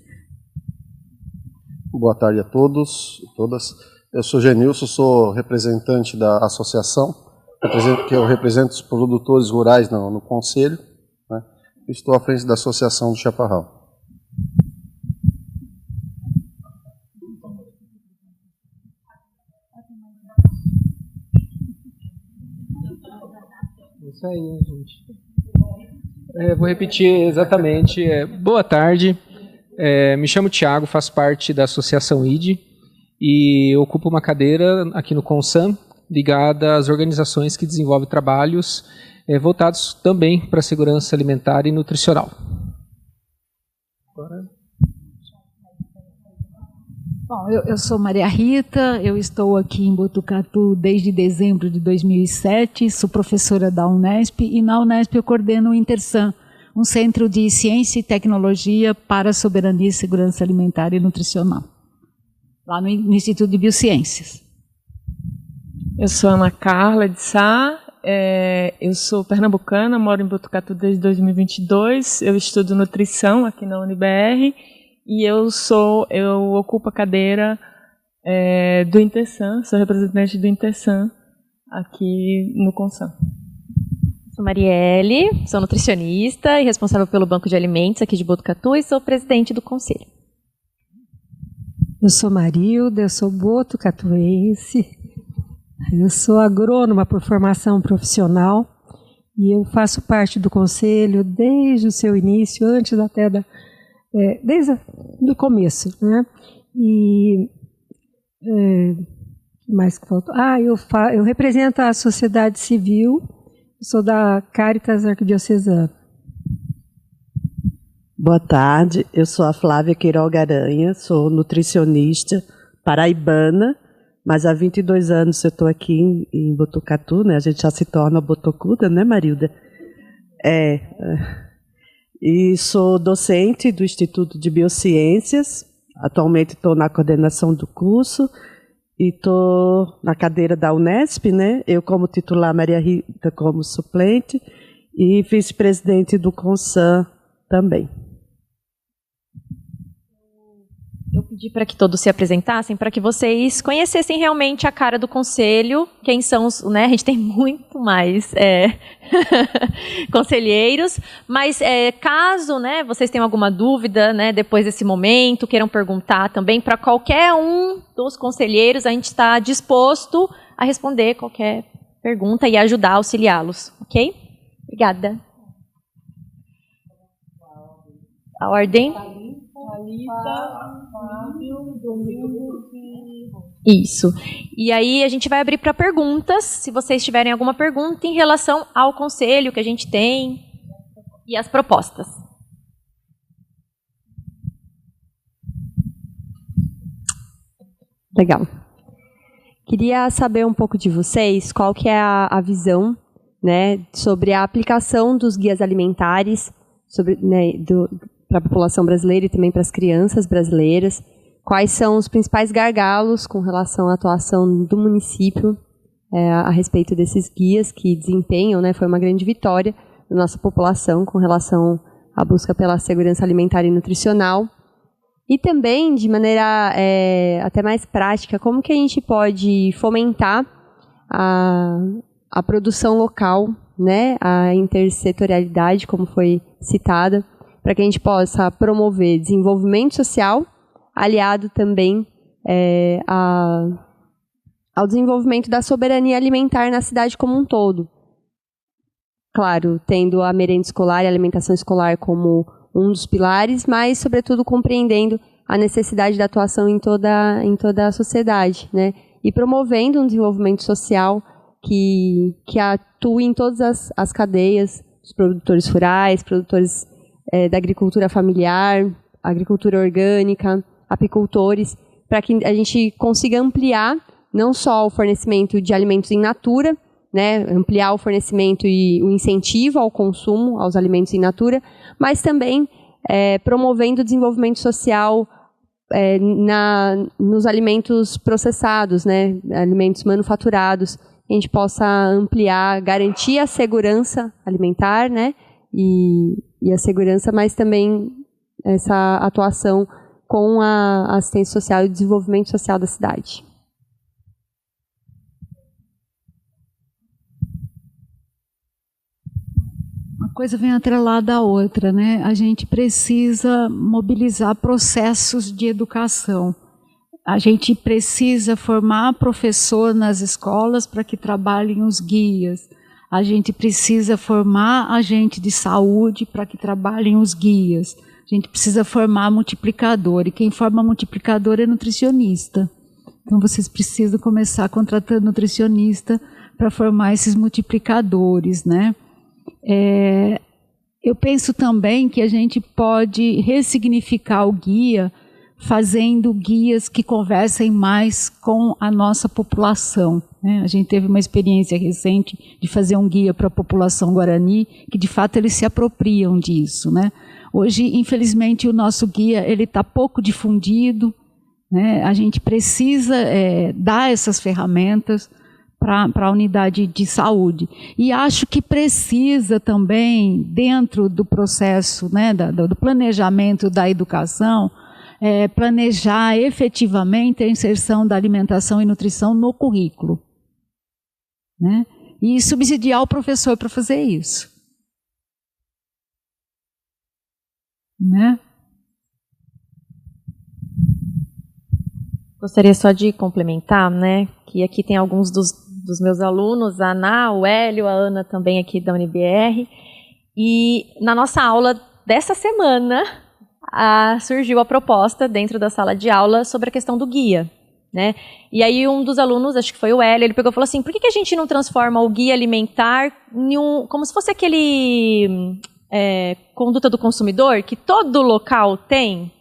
Boa tarde a todos e todas. Eu sou Genilson, sou representante da associação, que eu represento os produtores rurais no conselho, né? Estou à frente da Associação do Chaparral. Isso aí, gente. Vou repetir exatamente. Boa tarde, me chamo Thiago, faço parte da Associação ID e ocupo uma cadeira aqui no CONSAM, ligada às organizações que desenvolvem trabalhos voltados também para a segurança alimentar e nutricional. Bom, eu sou Maria Rita, eu estou aqui em Botucatu desde dezembro de 2007, sou professora da Unesp e na Unesp eu coordeno o Intersan, um centro de ciência e tecnologia para a soberania e segurança alimentar e nutricional, lá no Instituto de Biociências. Eu sou Ana Carla de Sá, eu sou pernambucana, moro em Botucatu desde 2022, eu estudo nutrição aqui na UniBR e eu ocupo a cadeira do Intersan, sou representante do Intersan aqui no CONSAM. Sou Marielle, sou nutricionista e responsável pelo Banco de Alimentos aqui de Botucatu e sou presidente do conselho. Eu sou Marilda, eu sou botucatuense, eu sou agrônoma por formação profissional e eu faço parte do conselho desde o seu início, antes até desde o começo, né? E mais que faltou? Eu represento a sociedade civil, sou da Caritas Arquidiocesana. Boa tarde, eu sou a Flávia Queiroga Aranha, sou nutricionista paraibana, mas há 22 anos eu estou aqui em Botucatu, né? A gente já se torna botocuda, né, Marilda? E sou docente do Instituto de Biociências, atualmente estou na coordenação do curso e estou na cadeira da Unesp, né? Eu como titular, Maria Rita como suplente e vice-presidente do CONSAM também. Eu pedi para que todos se apresentassem, para que vocês conhecessem realmente a cara do conselho, quem são os, né? A gente tem muito mais conselheiros, mas caso, né, vocês tenham alguma dúvida, né, depois desse momento, queiram perguntar também para qualquer um dos conselheiros, a gente está disposto a responder qualquer pergunta e ajudar a auxiliá-los, ok? Obrigada. A ordem? Isso. E aí a gente vai abrir para perguntas, se vocês tiverem alguma pergunta em relação ao conselho que a gente tem e as propostas. Legal. Queria saber um pouco de vocês, qual que é a visão, né, sobre a aplicação dos guias alimentares para a população brasileira e também para as crianças brasileiras. Quais são os principais gargalos com relação à atuação do município a respeito desses guias que desempenham, né, foi uma grande vitória da nossa população com relação à busca pela segurança alimentar e nutricional. E também, de maneira até mais prática, como que a gente pode fomentar a produção local, né, a intersetorialidade, como foi citada, para que a gente possa promover desenvolvimento social, aliado também ao desenvolvimento da soberania alimentar na cidade como um todo. Claro, tendo a merenda escolar e a alimentação escolar como um dos pilares, mas, sobretudo, compreendendo a necessidade da atuação em toda a sociedade, né? E promovendo um desenvolvimento social que atue em todas as cadeias, os produtores rurais, produtores da agricultura familiar, agricultura orgânica, apicultores, para que a gente consiga ampliar não só o fornecimento de alimentos in natura, né, ampliar o fornecimento e o incentivo ao consumo aos alimentos in natura, mas também promovendo o desenvolvimento social nos alimentos processados, né, alimentos manufaturados, que a gente possa ampliar, garantir a segurança alimentar, né, e a segurança, mas também essa atuação com a assistência social e o desenvolvimento social da cidade. Uma coisa vem atrelada à outra, né? A gente precisa mobilizar processos de educação. A gente precisa formar professor nas escolas para que trabalhem os guias. A gente precisa formar agente de saúde para que trabalhem os guias. A gente precisa formar multiplicador, e quem forma multiplicador é nutricionista. Então, vocês precisam começar contratando nutricionista para formar esses multiplicadores, né? Eu penso também que a gente pode ressignificar o guia fazendo guias que conversem mais com a nossa população, né? A gente teve uma experiência recente de fazer um guia para a população guarani, que de fato eles se apropriam disso, né? Hoje, infelizmente, o nosso guia ele está pouco difundido, né? A gente precisa dar essas ferramentas para a unidade de saúde. E acho que precisa também, dentro do processo, né, do planejamento da educação, planejar efetivamente a inserção da alimentação e nutrição no currículo, né? E subsidiar o professor para fazer isso, né? Gostaria só de complementar, né, que aqui tem alguns dos meus alunos, a Ana, o Hélio, a Ana também aqui da UniBR, e na nossa aula dessa semana surgiu a proposta dentro da sala de aula sobre a questão do guia, né? E aí um dos alunos, acho que foi o Hélio, ele pegou e falou assim, por que a gente não transforma o guia alimentar como se fosse aquele conduta do consumidor que todo local tem?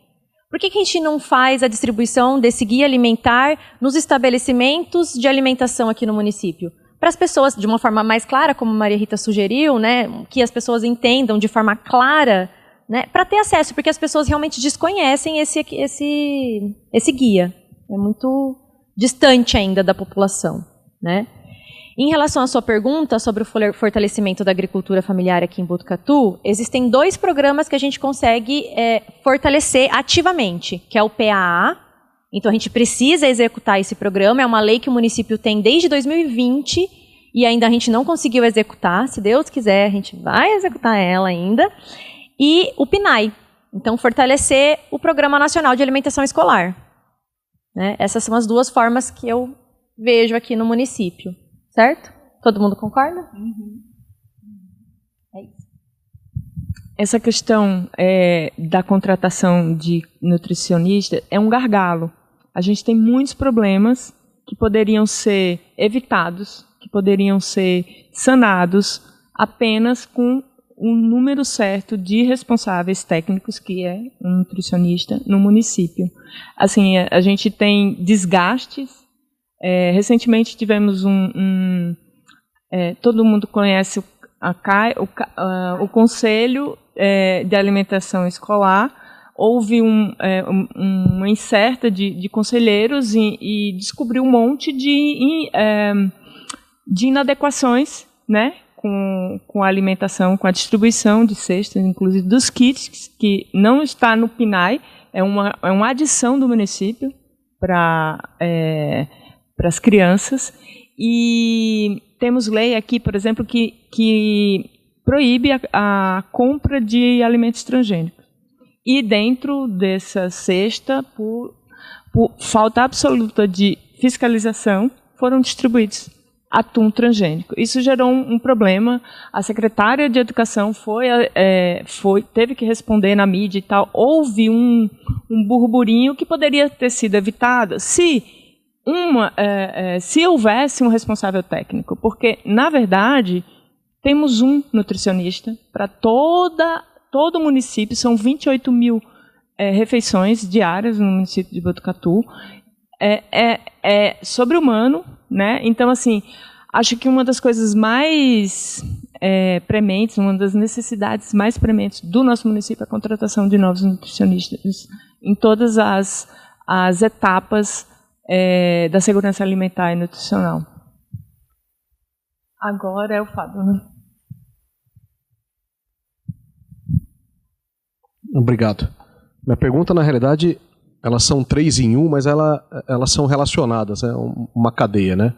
Por que a gente não faz a distribuição desse guia alimentar nos estabelecimentos de alimentação aqui no município? Para as pessoas, de uma forma mais clara, como a Maria Rita sugeriu, né, que as pessoas entendam de forma clara, né, para ter acesso, porque as pessoas realmente desconhecem esse guia. É muito distante ainda da população, né? Em relação à sua pergunta sobre o fortalecimento da agricultura familiar aqui em Botucatu, existem 2 programas que a gente consegue fortalecer ativamente, que é o PAA. Então, a gente precisa executar esse programa. É uma lei que o município tem desde 2020 e ainda a gente não conseguiu executar. Se Deus quiser, a gente vai executar ela ainda. E o PNAE. Então, fortalecer o Programa Nacional de Alimentação Escolar, né? Essas são as 2 formas que eu vejo aqui no município. Certo? Todo mundo concorda? Uhum. É isso. Essa questão da contratação de nutricionista é um gargalo. A gente tem muitos problemas que poderiam ser evitados, que poderiam ser sanados apenas com um número certo de responsáveis técnicos, que é um nutricionista, no município. Assim, a gente tem desgastes. Recentemente tivemos todo mundo conhece o Conselho de Alimentação Escolar. Houve uma incerta de conselheiros e descobriu um monte de inadequações, né, com a alimentação, com a distribuição de cestas, inclusive dos kits, que não está no PNAE, é uma adição do município para as crianças. E temos lei aqui, por exemplo, que proíbe a compra de alimentos transgênicos. E dentro dessa cesta, por falta absoluta de fiscalização, foram distribuídos atum transgênico. Isso gerou um problema. A secretária de Educação teve que responder na mídia e tal. Houve um burburinho que poderia ter sido evitado se houvesse um responsável técnico, porque, na verdade, temos um nutricionista para todo o município, são 28 mil refeições diárias no município de Botucatu, é sobre-humano, né? Então, assim, acho que uma das coisas mais prementes, uma das necessidades mais prementes do nosso município é a contratação de novos nutricionistas em todas as etapas da segurança alimentar e nutricional. Agora é o Fábio, né? Obrigado. Minha pergunta, na realidade, elas são 3 em 1, mas elas são relacionadas, é uma cadeia, né?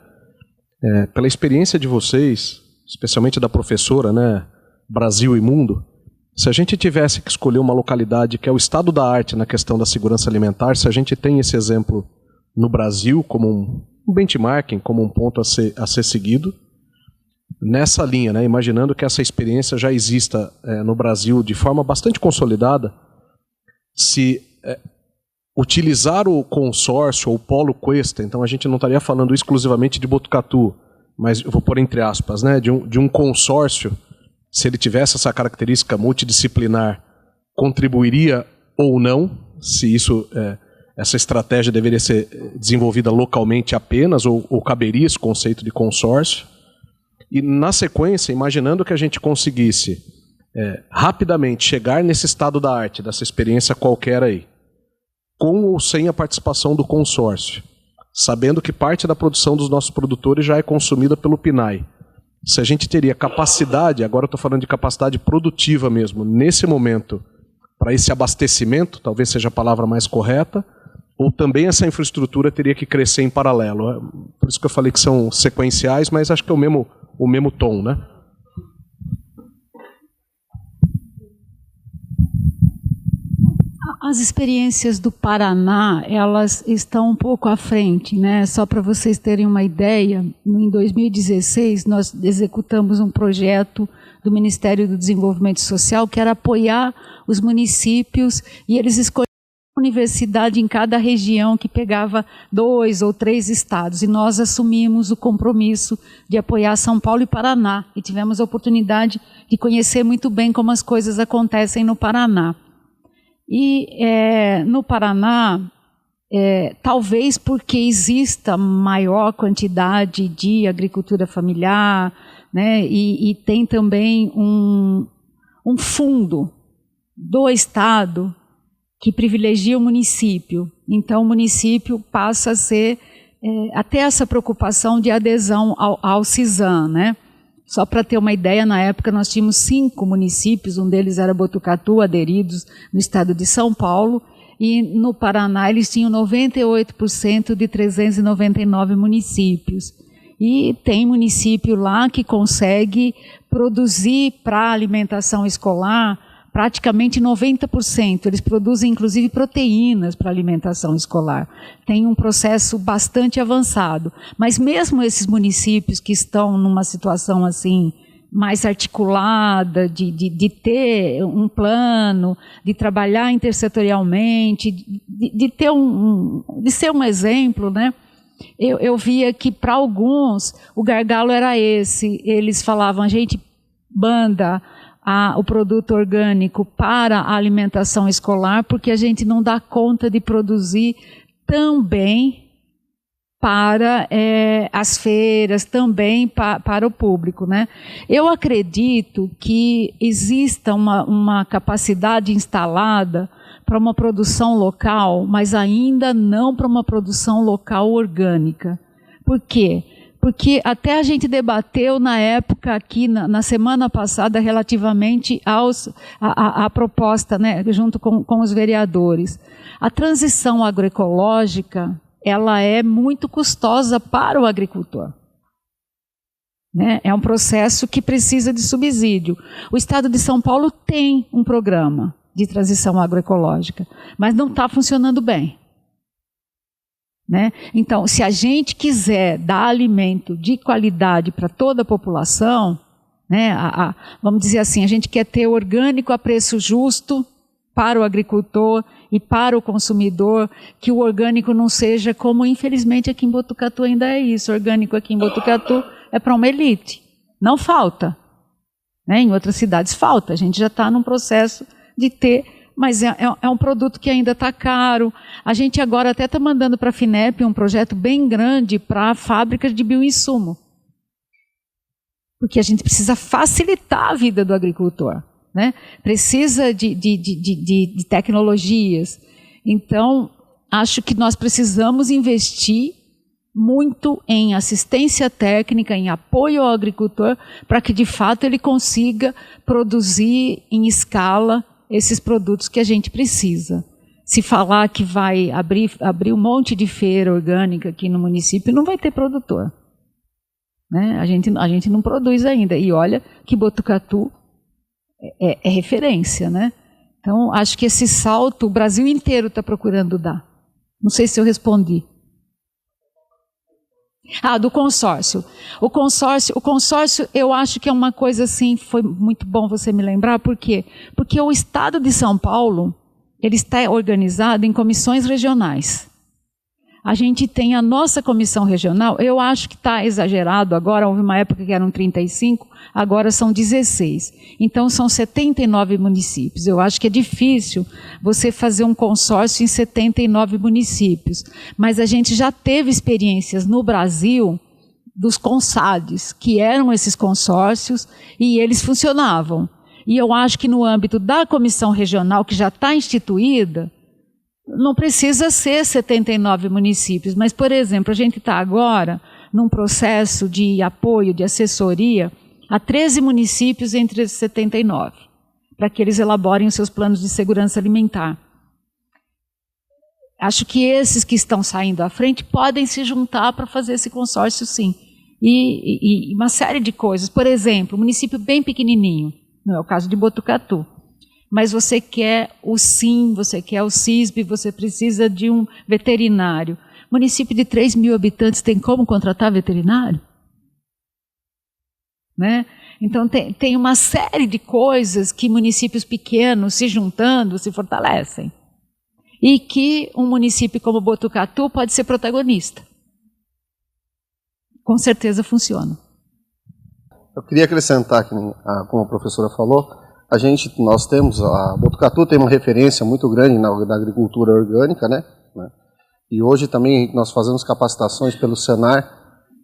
Pela experiência de vocês, especialmente da professora, né, Brasil e Mundo, se a gente tivesse que escolher uma localidade que é o estado da arte na questão da segurança alimentar, se a gente tem esse exemplo no Brasil como um benchmarking, como um ponto a ser seguido, nessa linha, né, imaginando que essa experiência já exista no Brasil de forma bastante consolidada, se utilizar o consórcio ou o polo Questa, então a gente não estaria falando exclusivamente de Botucatu, mas eu vou pôr entre aspas, né, de um consórcio, se ele tivesse essa característica multidisciplinar, contribuiria ou não, se isso, essa estratégia deveria ser desenvolvida localmente apenas, ou caberia esse conceito de consórcio. E na sequência, imaginando que a gente conseguisse rapidamente chegar nesse estado da arte, dessa experiência qualquer aí, com ou sem a participação do consórcio, sabendo que parte da produção dos nossos produtores já é consumida pelo PNAE. Se a gente teria capacidade, agora eu estou falando de capacidade produtiva mesmo, nesse momento, para esse abastecimento, talvez seja a palavra mais correta, ou também essa infraestrutura teria que crescer em paralelo. Por isso que eu falei que são sequenciais, mas acho que é o mesmo tom, né? As experiências do Paraná, elas estão um pouco à frente, né? Só para vocês terem uma ideia, em 2016 nós executamos um projeto do Ministério do Desenvolvimento Social que era apoiar os municípios e eles escolheram uma universidade em cada região que pegava 2 ou 3 estados e nós assumimos o compromisso de apoiar São Paulo e Paraná e tivemos a oportunidade de conhecer muito bem como as coisas acontecem no Paraná. E no Paraná, talvez porque exista maior quantidade de agricultura familiar, né, e tem também um fundo do Estado que privilegia o município. Então, o município passa a ser até essa preocupação de adesão ao CISAM, né? Só para ter uma ideia, na época nós tínhamos 5 municípios, um deles era Botucatu, aderidos no estado de São Paulo, e no Paraná eles tinham 98% de 399 municípios. E tem município lá que consegue produzir para alimentação escolar praticamente 90%. Eles produzem, inclusive, proteínas para alimentação escolar. Tem um processo bastante avançado. Mas mesmo esses municípios que estão numa situação assim mais articulada, de ter um plano, de trabalhar intersetorialmente, de ser um exemplo, né? Eu via que, para alguns, o gargalo era esse. Eles falavam, a gente manda o produto orgânico para a alimentação escolar porque a gente não dá conta de produzir também para as feiras, também para o público, né? Eu acredito que exista uma capacidade instalada para uma produção local, mas ainda não para uma produção local orgânica. Por quê? Porque até a gente debateu na época aqui, na semana passada, relativamente à proposta, né, junto com os vereadores. A transição agroecológica, ela é muito custosa para o agricultor. Né? É um processo que precisa de subsídio. O Estado de São Paulo tem um programa de transição agroecológica, mas não está funcionando bem. Né? Então, se a gente quiser dar alimento de qualidade para toda a população, né, vamos dizer assim, a gente quer ter orgânico a preço justo para o agricultor e para o consumidor, que o orgânico não seja como, infelizmente, aqui em Botucatu ainda é isso. Orgânico aqui em Botucatu é para uma elite. Não falta. Né? Em outras cidades falta. A gente já está num processo de ter... Mas é um produto que ainda está caro. A gente agora até está mandando para a FINEP um projeto bem grande para fábricas de bioinsumo. Porque a gente precisa facilitar a vida do agricultor. Né? Precisa de tecnologias. Então, acho que nós precisamos investir muito em assistência técnica, em apoio ao agricultor, para que, de fato, ele consiga produzir em escala esses produtos que a gente precisa. Se falar que vai abrir um monte de feira orgânica aqui no município, não vai ter produtor. Né? A gente não produz ainda. E olha que Botucatu é referência. Né? Então, acho que esse salto o Brasil inteiro está procurando dar. Não sei se eu respondi. Do consórcio. O consórcio, eu acho que é uma coisa assim, foi muito bom você me lembrar, por quê? Porque o Estado de São Paulo, ele está organizado em comissões regionais. A gente tem a nossa comissão regional, eu acho que está exagerado agora, houve uma época que eram 35, agora são 16. Então são 79 municípios. Eu acho que é difícil você fazer um consórcio em 79 municípios. Mas a gente já teve experiências no Brasil dos CONSADs, que eram esses consórcios, e eles funcionavam. E eu acho que no âmbito da comissão regional, que já está instituída, não precisa ser 79 municípios, mas, por exemplo, a gente está agora num processo de apoio, de assessoria, a 13 municípios entre os 79, para que eles elaborem os seus planos de segurança alimentar. Acho que esses que estão saindo à frente podem se juntar para fazer esse consórcio, sim. E uma série de coisas. Por exemplo, um município bem pequenininho, não é o caso de Botucatu, mas você quer o SIM, você quer o CISB, você precisa de um veterinário. Município de 3 mil habitantes tem como contratar veterinário? Né? Então, tem uma série de coisas que municípios pequenos, se juntando, se fortalecem. E que um município como Botucatu pode ser protagonista. Com certeza funciona. Eu queria acrescentar, como a professora falou, nós temos, a Botucatu tem uma referência muito grande na agricultura orgânica, né? E hoje também nós fazemos capacitações pelo Senar,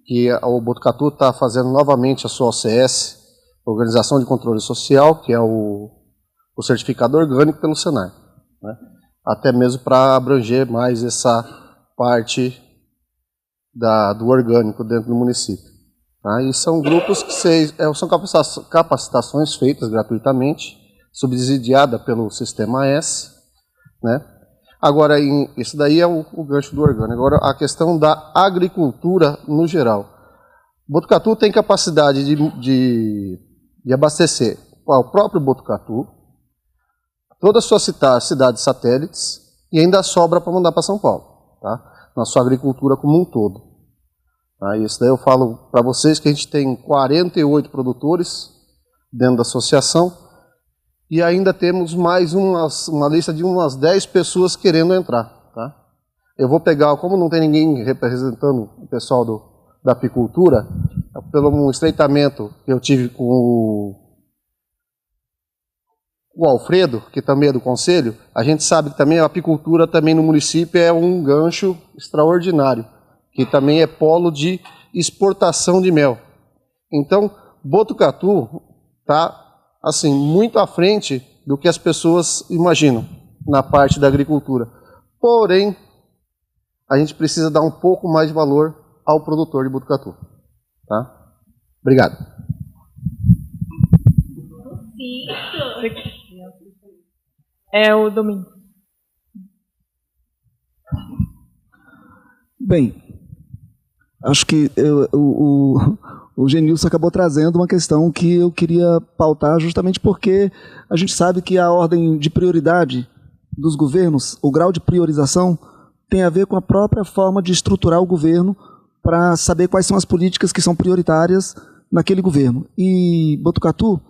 que o Botucatu está fazendo novamente a sua OCS, Organização de Controle Social, que é o certificado orgânico pelo Senar, né? Até mesmo para abranger mais essa parte do orgânico dentro do município. Tá? E são grupos que são capacitações feitas gratuitamente, subsidiada pelo Sistema S, né? Agora, isso daí é o gancho do orgânico. Agora, a questão da agricultura no geral. Botucatu tem capacidade de abastecer o próprio Botucatu, todas as suas cidades satélites, e ainda sobra para mandar para São Paulo, tá? Na sua agricultura como um todo. Isso daí eu falo para vocês que a gente tem 48 produtores dentro da associação e ainda temos mais uma lista de umas 10 pessoas querendo entrar. Tá? Eu vou pegar, como não tem ninguém representando o pessoal da apicultura, pelo estreitamento que eu tive com o Alfredo, que também é do conselho, a gente sabe que também a apicultura também no município é um gancho extraordinário, que também é polo de exportação de mel. Então, Botucatu está assim, muito à frente do que as pessoas imaginam na parte da agricultura. Porém, a gente precisa dar um pouco mais de valor ao produtor de Botucatu. Tá? Obrigado. É o Domingos. Bem, acho que o Genilson acabou trazendo uma questão que eu queria pautar justamente porque a gente sabe que a ordem de prioridade dos governos, o grau de priorização, tem a ver com a própria forma de estruturar o governo para saber quais são as políticas que são prioritárias naquele governo. E Botucatu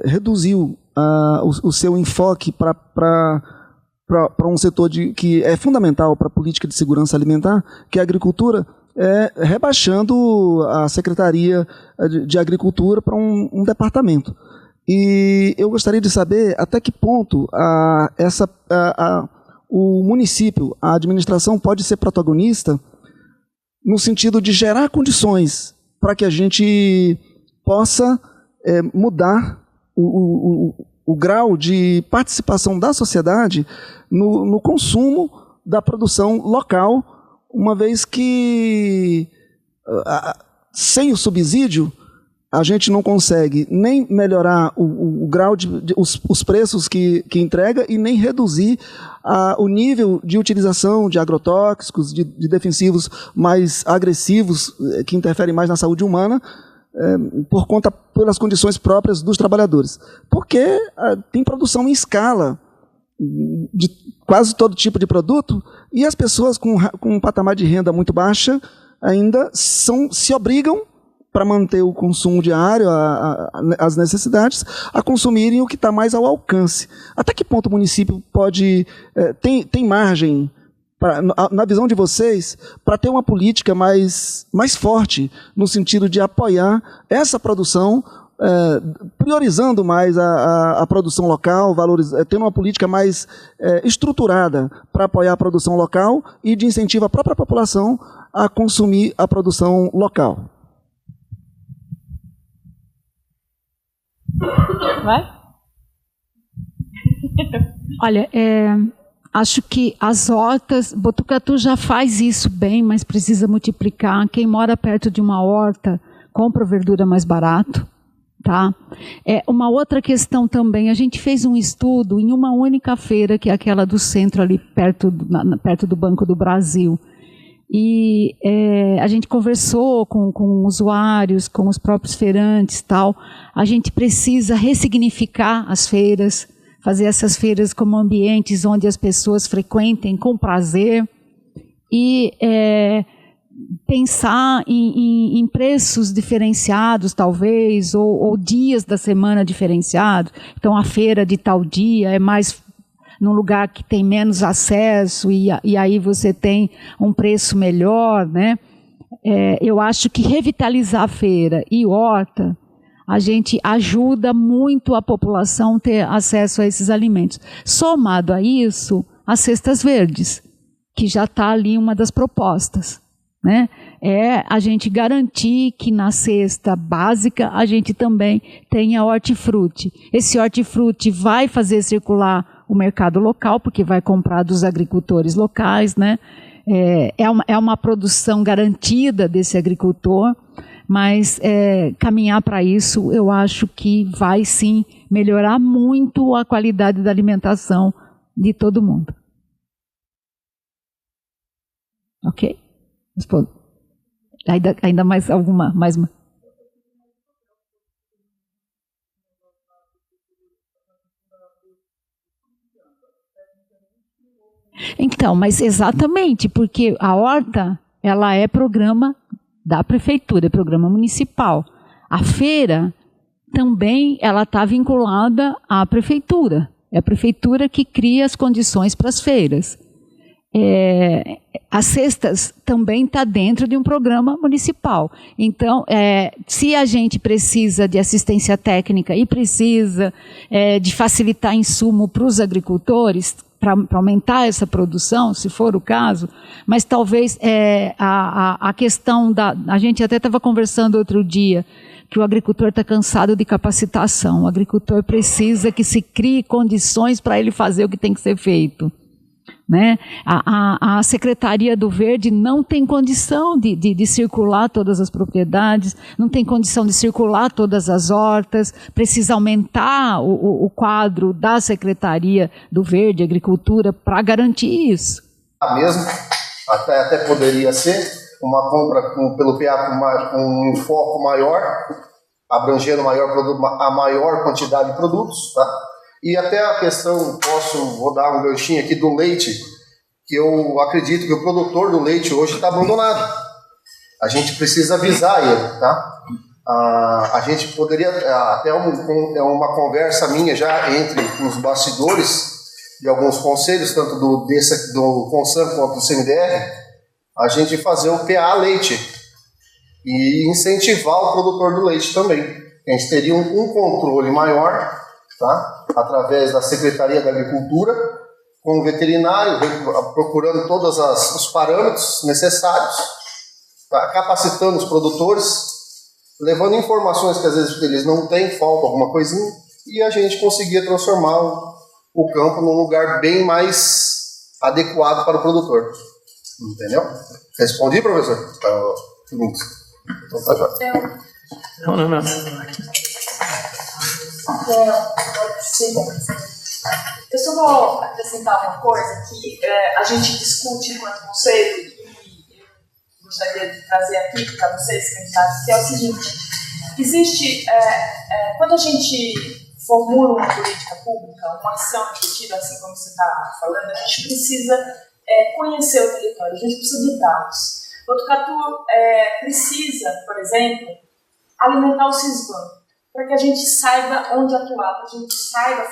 reduziu o seu enfoque para um setor que é fundamental para a política de segurança alimentar, que é a agricultura, rebaixando a Secretaria de Agricultura para um departamento. E eu gostaria de saber até que ponto o município, a administração pode ser protagonista no sentido de gerar condições para que a gente possa mudar o grau de participação da sociedade no consumo da produção local, uma vez que sem o subsídio a gente não consegue nem melhorar o grau os preços que entrega e nem reduzir o nível de utilização de agrotóxicos, de defensivos mais agressivos, que interferem mais na saúde humana, pelas condições próprias dos trabalhadores. Porque tem produção em escala de quase todo tipo de produto e as pessoas com um patamar de renda muito baixa ainda se obrigam, para manter o consumo diário, as necessidades, a consumirem o que está mais ao alcance. Até que ponto o município pode, tem margem, na visão de vocês, para ter uma política mais forte, no sentido de apoiar essa produção, priorizando mais a produção local, tendo uma política mais estruturada para apoiar a produção local e de incentivo à própria população a consumir a produção local? Vai? Olha, acho que as hortas, Botucatu já faz isso bem, mas precisa multiplicar. Quem mora perto de uma horta compra verdura mais barato, tá? Uma outra questão também, a gente fez um estudo em uma única feira, que é aquela do centro ali perto do Banco do Brasil. E a gente conversou com usuários, com os próprios feirantes e tal. A gente precisa ressignificar as feiras, fazer essas feiras como ambientes onde as pessoas frequentem com prazer e pensar em preços diferenciados, talvez, ou dias da semana diferenciados. Então, a feira de tal dia é mais num lugar que tem menos acesso e aí você tem um preço melhor, né? Eu acho que revitalizar a feira e horta, a gente ajuda muito a população a ter acesso a esses alimentos. Somado a isso, as cestas verdes, que já está ali uma das propostas, né? A gente garantir que na cesta básica a gente também tenha hortifruti. Esse hortifruti vai fazer circular o mercado local, porque vai comprar dos agricultores locais, né? É uma produção garantida desse agricultor, mas caminhar para isso, eu acho que vai sim melhorar muito a qualidade da alimentação de todo mundo. Ok? Respondo. Ainda mais alguma? Mais uma? Então, mas exatamente, porque a horta, ela é programa da prefeitura, é programa municipal. A feira também, ela está vinculada à prefeitura. É a prefeitura que cria as condições para as feiras. As cestas também está dentro de um programa municipal. Então, se a gente precisa de assistência técnica e precisa de facilitar insumo para os agricultores, para aumentar essa produção, se for o caso, mas talvez a questão a gente até estava conversando outro dia, que o agricultor está cansado de capacitação. O agricultor precisa que se crie condições para ele fazer o que tem que ser feito. Né? A Secretaria do Verde não tem condição de circular todas as propriedades, não tem condição de circular todas as hortas, precisa aumentar o quadro da Secretaria do Verde, Agricultura, para garantir isso. Mesmo, até poderia ser uma compra pelo PA com um foco maior, abrangendo a maior quantidade de produtos, tá? E até a questão, vou dar um ganchinho aqui do leite, que eu acredito que o produtor do leite hoje está abandonado. A gente precisa avisar ele, tá? A gente poderia, até uma conversa minha já entre os bastidores de alguns conselhos, tanto do Consan quanto do CNDR, a gente fazer um PA leite e incentivar o produtor do leite também. A gente teria um controle maior, tá? Através da Secretaria da Agricultura, com o veterinário, procurando todos os parâmetros necessários, tá? Capacitando os produtores, levando informações que às vezes eles não têm, falta alguma coisinha, e a gente conseguia transformar o campo num lugar bem mais adequado para o produtor. Entendeu? Respondi, professor? Então tá jóia. Não. Eu só vou acrescentar uma coisa que a gente discute enquanto conselho e eu gostaria de trazer aqui para vocês, candidatos, que é o seguinte: existe, quando a gente formula uma política pública, uma ação discutida, assim como você está falando, a gente precisa conhecer o território, a gente precisa de dados. Botucatu precisa, por exemplo, alimentar o CISBAN, para que a gente saiba onde atuar, para que a gente saiba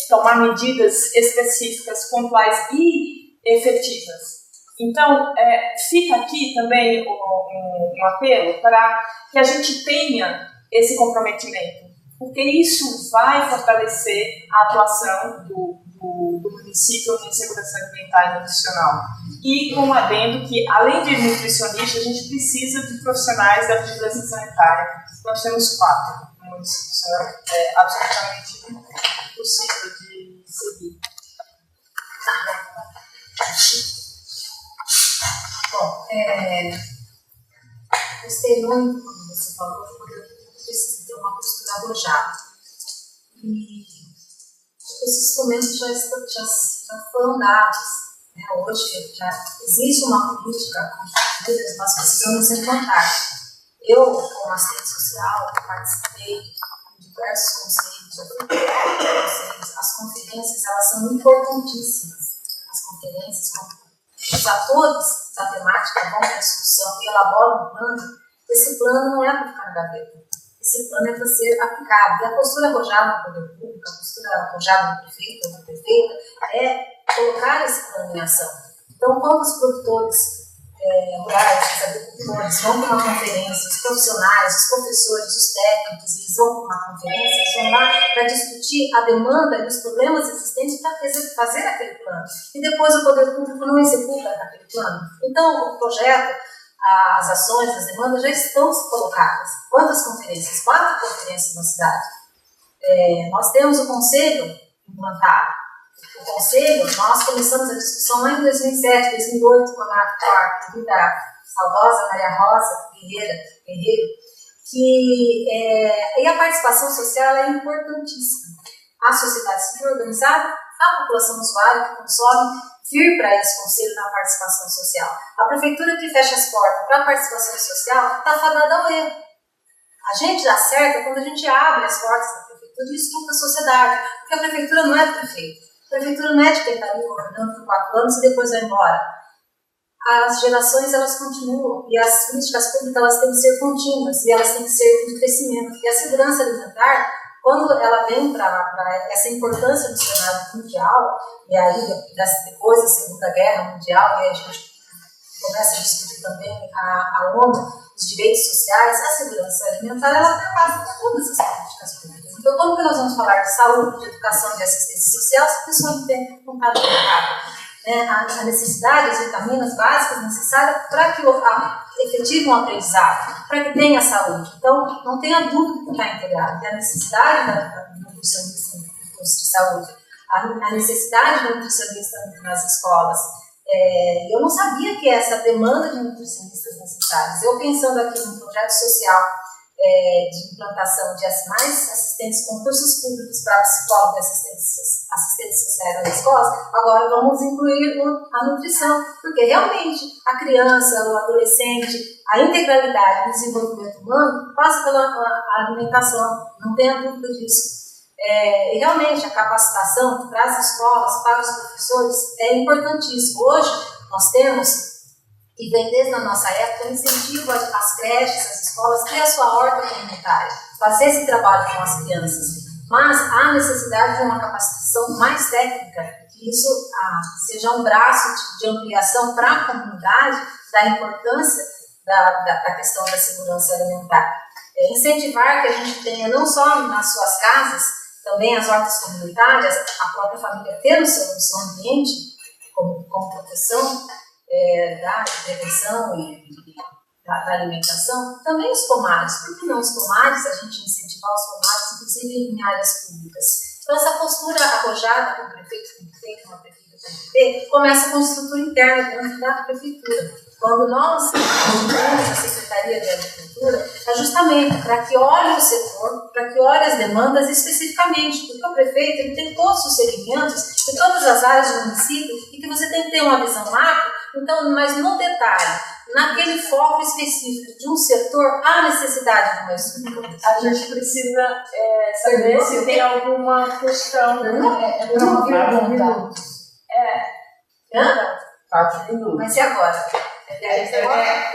tomar medidas específicas, pontuais e efetivas. Então, fica aqui também um apelo para que a gente tenha esse comprometimento, porque isso vai fortalecer a atuação do município em segurança alimentar e nutricional. E com um adendo que, além de nutricionista, a gente precisa de profissionais da vigilância sanitária. Nós temos 4 no município, isso é absolutamente possível de seguir. Bom, gostei muito quando você falou que precisa ter uma postura arrojada. E os instrumentos já foram dados. Né? Hoje já existe uma política, nós precisamos implantar. Eu, como assistente social, participei de diversos conselhos, as conferências, elas são importantíssimas. As conferências, os atores da temática vão para a discussão e elaboram um plano. Esse plano não é para ficar na gaveta. Esse plano é para ser aplicado. E a postura arrojada no poder público, a postura arrojada no prefeito ou na prefeita, é colocar esse plano em ação. Então, quando os produtores rurais, os agricultores vão para uma conferência, os profissionais, os professores, os técnicos, eles vão para uma conferência, eles vão lá para discutir a demanda e os problemas existentes para fazer aquele plano. E depois o poder público não executa aquele plano. Então, o projeto, as ações, as demandas já estão colocadas. Quantas conferências? 4 conferências na cidade. Nós temos o conselho implantado. O conselho, nós começamos a discussão lá em 2007, 2008, com a saudosa Maria Rosa Guerreiro, e a participação social é importantíssima. A sociedade civil organizada, a população usuária que consome, vir para esse conselho na participação social. A prefeitura que fecha as portas para a participação social está fadada ao erro. A gente acerta quando a gente abre as portas da prefeitura e escuta a sociedade, porque a prefeitura não é do prefeito. A prefeitura não é de quem está ali governando por 4 anos e depois vai embora. As gerações, elas continuam, e as políticas públicas, elas têm que ser contínuas, e elas têm que ser de crescimento. E a segurança alimentar, quando ela vem para essa importância no cenário mundial, e aí depois da Segunda Guerra Mundial, e a gente começa a discutir também a ONU, os direitos sociais, a segurança alimentar, ela perpassa todas as políticas públicas. Então, como que nós vamos falar de saúde, de educação, de assistência social, se a pessoa não tem vontade de mercado? A necessidade, as vitaminas básicas necessárias para que efetive um aprendizado, para que tenha saúde. Então, não tenha dúvida que está integrado. E a necessidade da nutricionista no curso de saúde, a necessidade do nutricionista nas escolas. Eu não sabia que essa demanda de nutricionistas necessários. Eu pensando aqui num projeto social de implantação de mais assistentes, concursos públicos para psicólogos e assistentes sociais nas escolas, agora vamos incluir a nutrição, porque realmente a criança, o adolescente, a integralidade do desenvolvimento humano passa pela alimentação, não tenha dúvida disso. E realmente a capacitação para as escolas, para os professores é importantíssimo. Hoje nós temos, e vem desde a nossa época, um incentivo às creches, às escolas, ter a sua horta comunitária, fazer esse trabalho com as crianças. Mas há necessidade de uma capacitação mais técnica, que isso seja um braço de ampliação para a comunidade da importância da questão da segurança alimentar. Incentivar que a gente tenha não só nas suas casas, também as hortas comunitárias, a própria família ter no seu ambiente como proteção da prevenção e da alimentação, também os pomares. Por que não os pomares? A gente incentivar os pomares, inclusive em áreas públicas. Então, essa postura arrojada com o prefeito, uma prefeita, começa com a estrutura interna dentro da prefeitura. Quando nós temos a Secretaria de Agricultura, é justamente para que olhe o setor, para que olhe as demandas especificamente, porque o prefeito ele tem todos os segmentos, em todas as áreas do município, e que você tem que ter uma visão macro, então, mas no detalhe, naquele foco específico de um setor, há necessidade de uma estrutura. A gente precisa saber se tem alguma questão. Para uma pergunta. 4 minutos. Mas e agora?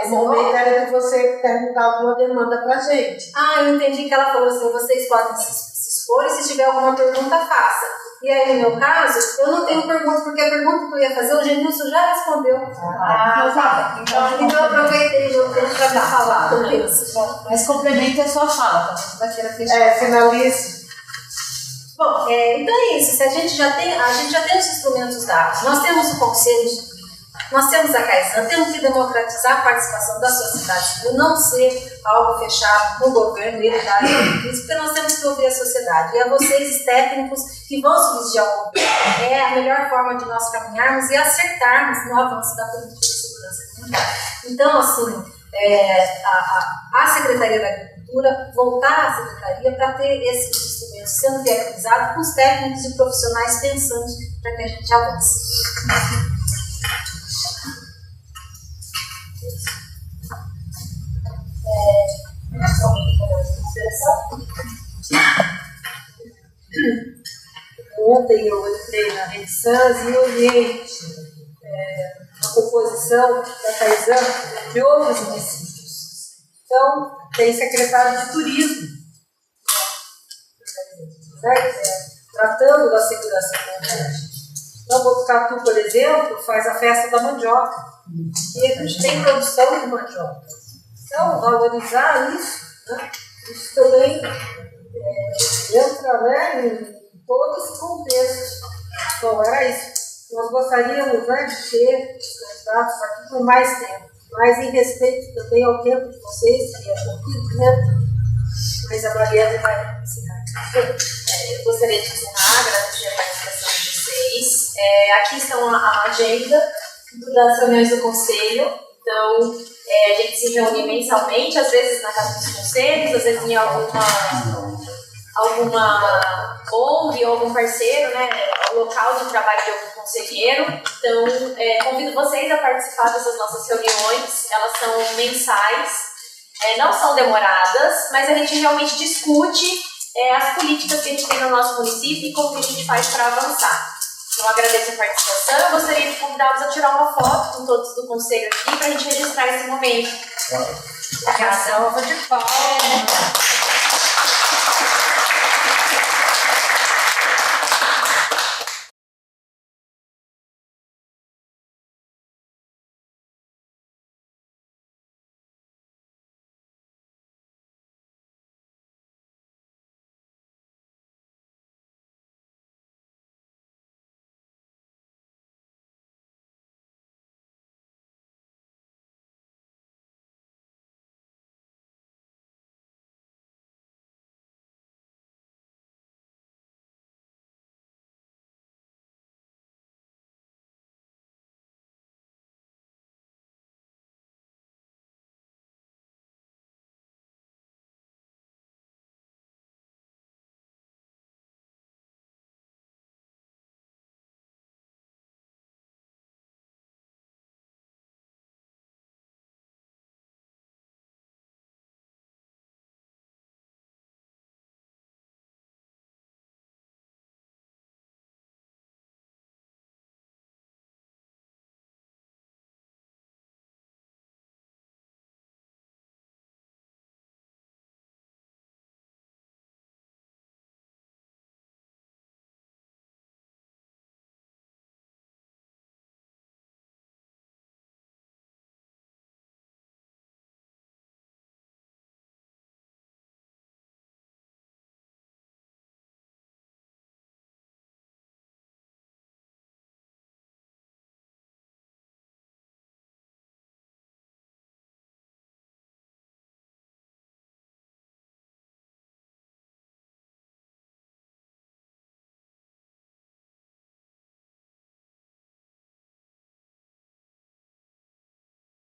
O momento era de você perguntar alguma demanda para a gente. Ah, eu entendi que ela falou assim, vocês podem se expor e se tiver alguma pergunta, faça. E aí, no meu caso, eu não tenho pergunta, porque a pergunta que eu ia fazer, o Genilson já respondeu. Tá. Então eu aproveitei o tempo para me falar também. Mas complemente a sua fala, tá? Finalize. Bom, então é isso. A gente já tem os instrumentos dados. Nós temos o Conselho, nós temos a CAISAN, temos que democratizar a participação da sociedade civil, não ser algo fechado no governo e dar isso, porque nós temos que ouvir a sociedade. E a vocês, técnicos, que vão subsidiar o governo, é a melhor forma de nós caminharmos e acertarmos no avanço da política de segurança comunitária. Então, assim, a Secretaria da Agricultura, voltar à Secretaria para ter esses instrumentos sendo viabilizados com os técnicos e profissionais pensantes para que a gente avance. Ontem eu entrei na Rede Sans e olhei a composição da CAISAN de outros municípios. Então, tem secretário de turismo, tratando da segurança comunitária. Então, Botucatu, por exemplo, faz a festa da mandioca. E a gente tem produção de mandioca. Então, valorizar isso, né? Isso também entra, né, em todo esse contexto. Bom, era isso. Nós gostaríamos, né, de ter candidatos aqui por mais tempo, mas em respeito também ao tempo de vocês, que é pouquinho, né? Mas a Mariana vai encerrar. Eu gostaria de encerrar, agradecer a participação de vocês. Aqui estão a agenda das reuniões do Conselho. Então, a gente se reúne mensalmente, às vezes na casa dos conselhos, às vezes em alguma ONG ou algum parceiro, né, local de trabalho de algum conselheiro. Então, convido vocês a participar dessas nossas reuniões. Elas são mensais, não são demoradas, mas a gente realmente discute as políticas que a gente tem no nosso município e como que a gente faz para avançar. Então, agradeço a participação. Eu gostaria de convidá-los a tirar uma foto com todos do conselho aqui para a gente registrar esse momento. Salva de palmas.